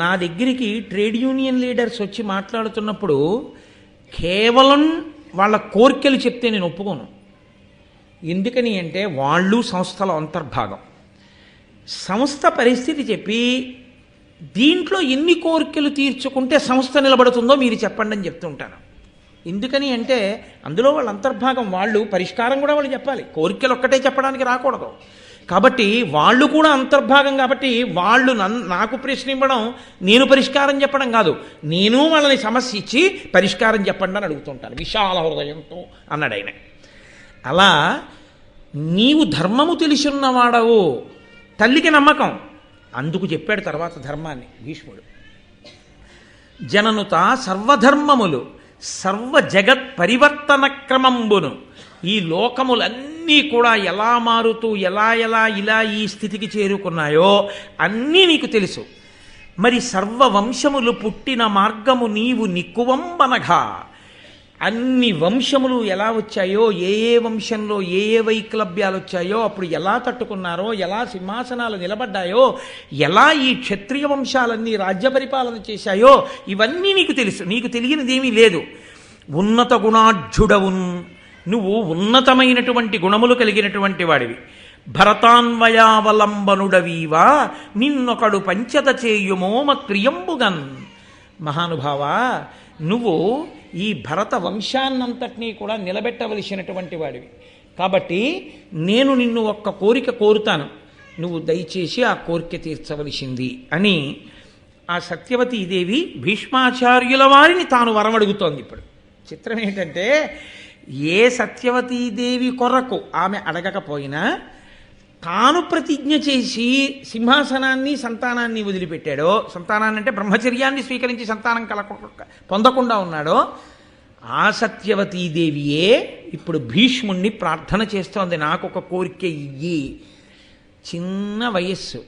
నా దగ్గరికి ట్రేడ్ యూనియన్ లీడర్స్ వచ్చి మాట్లాడుతున్నప్పుడు కేవలం వాళ్ళ కోరికలు చెప్తే నేను ఒప్పుకోను. ఎందుకని అంటే వాళ్ళు సంస్థలో అంతర్భాగం. సంస్థ పరిస్థితి చెప్పి దీంట్లో ఎన్ని కోరికలు తీర్చుకుంటే సంస్థ నిలబడుతుందో మీరు చెప్పండి అని చెప్తుంటాను. ఎందుకని అంటే అందులో వాళ్ళ అంతర్భాగం, వాళ్ళు పరిష్కారం కూడా వాళ్ళు చెప్పాలి, కోరికలు ఒక్కటే చెప్పడానికి రాకూడదు. కాబట్టి వాళ్ళు కూడా అంతర్భాగం. కాబట్టి వాళ్ళు నాకు ప్రశ్న ఇవ్వడం, నేను పరిష్కారం చెప్పడం కాదు, నేను వాళ్ళని సమస్య ఇచ్చి పరిష్కారం చెప్పండి అని అడుగుతుంటాను విశాల హృదయంతో అన్నాడు ఆయన. అలా నీవు ధర్మము తెలిసిన్నవాడవు, తల్లికి నమ్మకం, అందుకు చెప్పాడు తర్వాత ధర్మాన్ని భీష్ముడు. జననుత సర్వధర్మములు సర్వ జగత్ పరివర్తన క్రమంబును, ఈ లోకములన్నీ కూడా ఎలా మారుతూ ఎలా ఇలా ఈ స్థితికి చేరుకున్నాయో అన్నీ నీకు తెలుసు. మరి సర్వవంశములు పుట్టిన మార్గము నీవు నిక్కువంబనగా, అన్ని వంశములు ఎలా వచ్చాయో, ఏ వంశంలో ఏ వైక్లభ్యాలు వచ్చాయో, అప్పుడు ఎలా తట్టుకున్నారో, ఎలా సింహాసనాలు నిలబడ్డాయో, ఎలా ఈ క్షత్రియ వంశాలన్నీ రాజ్య పరిపాలన చేశాయో, ఇవన్నీ నీకు తెలుసు. నీకు తెలియనిదేమీ లేదు. ఉన్నత గుణాఢ్యుడవున్, నువ్వు ఉన్నతమైనటువంటి గుణములు కలిగినటువంటి వాడివి. భరతాన్వయావలంబనుడవీవా నిన్నొకడు పంచత చేయుమో మత్ప్రియంబుగన్. మహానుభావా, నువ్వు ఈ భరత వంశాన్నంతటినీ కూడా నిలబెట్టవలసినటువంటి వాడివి. కాబట్టి నేను నిన్ను ఒక్క కోరిక కోరుతాను, నువ్వు దయచేసి ఆ కోరిక తీర్చవలసింది అని ఆ సత్యవతీదేవి భీష్మాచార్యుల వారిని తాను వరమడుగుతోంది. ఇప్పుడు చిత్రం ఏంటంటే, ఏ సత్యవతీదేవి కొరకు ఆమె అడగకపోయినా తాను ప్రతిజ్ఞ చేసి సింహాసనాన్ని సంతానాన్ని వదిలిపెట్టాడో, సంతానాన్ని అంటే బ్రహ్మచర్యాన్ని స్వీకరించి సంతానం పొందకుండా ఉన్నాడో, ఆ సత్యవతీదేవియే ఇప్పుడు భీష్ముణ్ణి ప్రార్థన చేస్తోంది, నాకు ఒక కోరిక ఇయ్యి. చిన్న వయస్సు,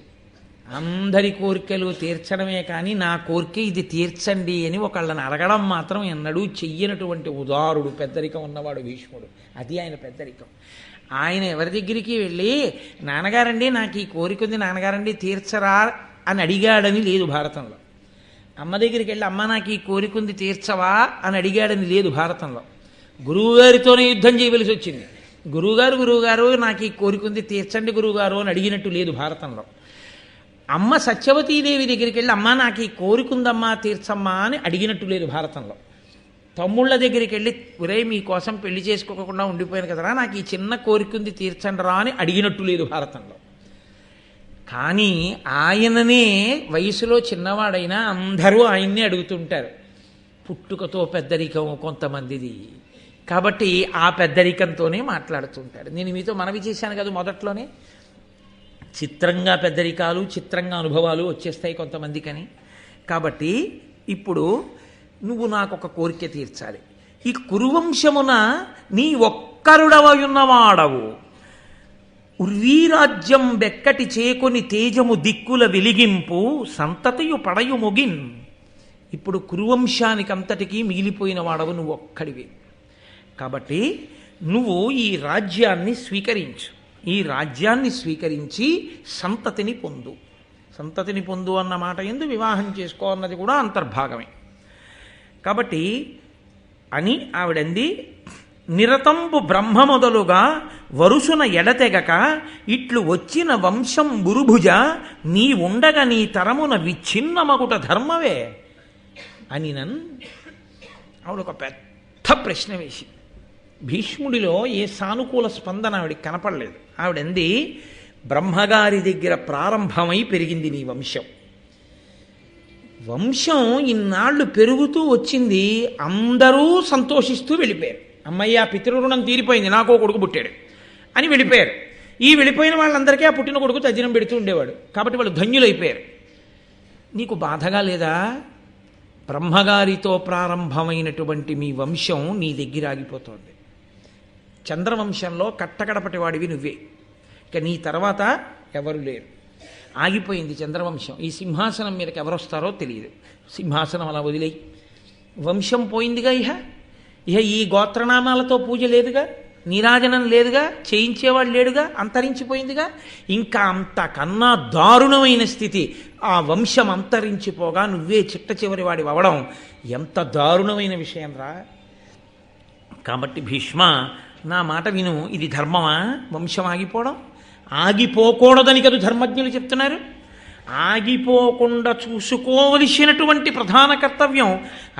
అందరి కోరికలు తీర్చడమే కానీ నా కోరిక ఇది తీర్చండి అని ఒకళ్ళని అడగడం మాత్రం ఎన్నడూ చెయ్యనటువంటి ఉదారుడు, పెద్దరికం ఉన్నవాడు భీష్ముడు. అది ఆయన పెద్దరికం. ఆయన ఎవరి దగ్గరికి వెళ్ళి నాన్నగారండి నాకు ఈ కోరిక ఉంది నాన్నగారండి తీర్చరా అని అడిగాడని లేదు భారతంలో. అమ్మ దగ్గరికి వెళ్ళి అమ్మ నాకు ఈ కోరిక ఉంది తీర్చవా అని అడిగాడని లేదు భారతంలో. గురువుగారితోనే యుద్ధం చేయవలసి వచ్చింది. గురువుగారు నాకు ఈ కోరిక ఉంది తీర్చండి గురువుగారు అని అడిగినట్టు లేదు భారతంలో. అమ్మ సత్యవతీదేవి దగ్గరికి వెళ్ళి అమ్మ నాకు ఈ కోరిక ఉందమ్మా తీర్చమ్మా అని అడిగినట్టు లేదు భారతంలో. తమ్ముళ్ళ దగ్గరికి వెళ్ళి ఒరే మీకోసం పెళ్లి చేసుకోకుండా ఉండిపోయాను కదరా నాకు ఈ చిన్న కోరిక ఉంది తీర్చండిరా అని అడిగినట్టు లేదు భారతంలో. కానీ ఆయననే వయసులో చిన్నవాడైనా అందరూ ఆయన్నే అడుగుతుంటారు. పుట్టుకతో పెద్దరికం కొంతమందిది కాబట్టి ఆ పెద్దరికంతోనే మాట్లాడుతుంటాడు. నేను మీతో మనవి చేశాను కదా మొదట్లోనే, చిత్రంగా పెద్దరికాలు చిత్రంగా అనుభవాలు వచ్చేస్తాయి కొంతమందికని. కాబట్టి ఇప్పుడు నువ్వు నాకు ఒక కోరిక తీర్చాలి. ఈ కురువంశమున నీ ఒక్కరుడవయున్నవాడవు, ఉర్వీరాజ్యం బెక్కటి చేకొని తేజము దిక్కుల వెలిగింపు సంతతియు పడయు మొగిన్. ఇప్పుడు కురువంశానికి అంతటికీ మిగిలిపోయిన వాడవు నువ్వు ఒక్కడివి. కాబట్టి నువ్వు ఈ రాజ్యాన్ని స్వీకరించు. ఈ రాజ్యాన్ని స్వీకరించి సంతతిని పొందు. సంతతిని పొందు అన్న మాట ఎందు వివాహం చేసుకో అన్నది కూడా అంతర్భాగమే. కాబట్టి అని ఆవిడంది, నిరతంబు బ్రహ్మ మొదలుగా వరుసున ఎడతెగక ఇట్లు వచ్చిన వంశం బురుభుజ నీ ఉండగా నీ తరమున విచ్ఛిన్నమగుట ధర్మవే అని ఆవిడ ఒక పెద్ద ప్రశ్న వేసి, భీష్ముడిలో ఏ సానుకూల స్పందన ఆవిడికి కనపడలేదు. ఆవిడంది, బ్రహ్మగారి దగ్గర ప్రారంభమై పెరిగింది నీ వంశం. వంశం ఇన్నాళ్ళు పెరుగుతూ వచ్చింది, అందరూ సంతోషిస్తూ వెళ్ళిపోయారు. అమ్మయ్య పితృరుణం తీరిపోయింది, నాకో కొడుకు పుట్టాడు అని వెళ్ళిపోయారు. ఈ వెళ్ళిపోయిన వాళ్ళందరికీ ఆ పుట్టిన కొడుకు తజ్జనం పెడుతూ ఉండేవాడు కాబట్టి వాళ్ళు ధన్యులైపోయారు. నీకు బాధగా లేదా? బ్రహ్మగారితో ప్రారంభమైనటువంటి మీ వంశం నీ దగ్గర ఆగిపోతోంది. చంద్రవంశంలో కట్టకడపటి వాడివి నువ్వే, ఇక నీ తర్వాత ఎవరు లేరు. ఆగిపోయింది చంద్రవంశం. ఈ సింహాసనం మీదకి ఎవరు వస్తారో తెలియదు. సింహాసనం అలా వదిలేయి, వంశం పోయిందిగా. ఇహ ఈ గోత్రనామాలతో పూజ లేదుగా, నీరాజనం లేదుగా, చేయించేవాడు లేడుగా, అంతరించిపోయిందిగా. ఇంకా అంతకన్నా దారుణమైన స్థితి, ఆ వంశం అంతరించిపోగా నువ్వే చిట్ట చివరి వాడి అవడం ఎంత దారుణమైన విషయం రా. కాబట్టి భీష్మ నా మాట విను. ఇది ధర్మమా వంశం ఆగిపోవడం? ఆగిపోకూడదని కదా ధర్మజ్ఞులు చెప్తున్నారు. ఆగిపోకుండా చూసుకోవలసినటువంటి ప్రధాన కర్తవ్యం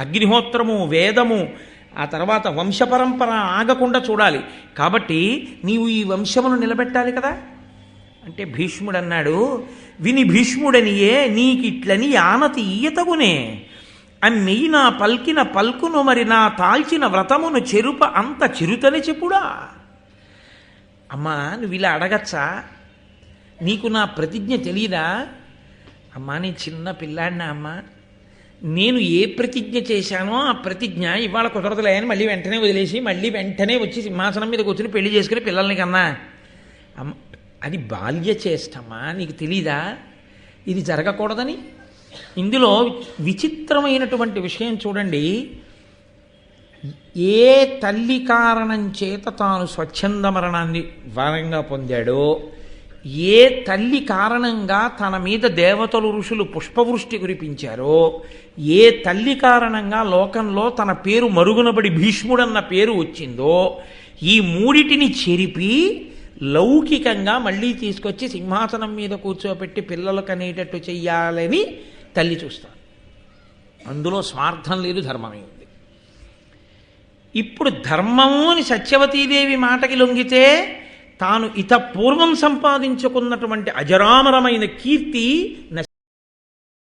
అగ్నిహోత్రము, వేదము, ఆ తర్వాత వంశపరంపర ఆగకుండా చూడాలి. కాబట్టి నీవు ఈ వంశమును నిలబెట్టాలి కదా. అంటే భీష్ముడు అన్నాడు, విని భీష్ముడనియే నీకిట్లని ఆనతి ఈయతగునే అమ్మెయి నా పల్కిన పల్కును మరి నా తాల్చిన వ్రతమును చెరుప అంత చిరుతని చెప్పుడా. అమ్మా నువ్వు ఇలా అడగచ్చా? నీకు నా ప్రతిజ్ఞ తెలియదా? అమ్మా నేను చిన్న పిల్లాడినా అమ్మా, నేను ఏ ప్రతిజ్ఞ చేశానో ఆ ప్రతిజ్ఞ ఇవాళ కుదరదులే అని మళ్ళీ వెంటనే వదిలేసి మళ్ళీ వెంటనే వచ్చి సింహాసనం మీద కూర్చుని పెళ్లి చేసుకుని పిల్లల్ని కన్నా అమ్మ, అది బాల్య చేష్టమ్మా, నీకు తెలీదా ఇది జరగకూడదని? ఇందులో విచిత్రమైనటువంటి విషయం చూడండి. ఏ తల్లి కారణం చేత తాను స్వచ్ఛంద మరణాన్ని వరంగా పొందాడో, ఏ తల్లి కారణంగా తన మీద దేవతలు ఋషులు పుష్పవృష్టి కురిపించారో, ఏ తల్లి కారణంగా లోకంలో తన పేరు మరుగునబడి భీష్ముడన్న పేరు వచ్చిందో, ఈ మూడిటిని చెరిపి లౌకికంగా మళ్ళీ తీసుకొచ్చి సింహాసనం మీద కూర్చోబెట్టి పిల్లలకు అనేటట్టు చెయ్యాలని తల్లి చూస్తాడు. అందులో స్వార్థం లేదు, ధర్మమే ఉంది. ఇప్పుడు ధర్మము అని సత్యవతీదేవి మాటకి లొంగితే తాను పూర్వం సంపాదించుకున్నటువంటి అజరామరమైన కీర్తి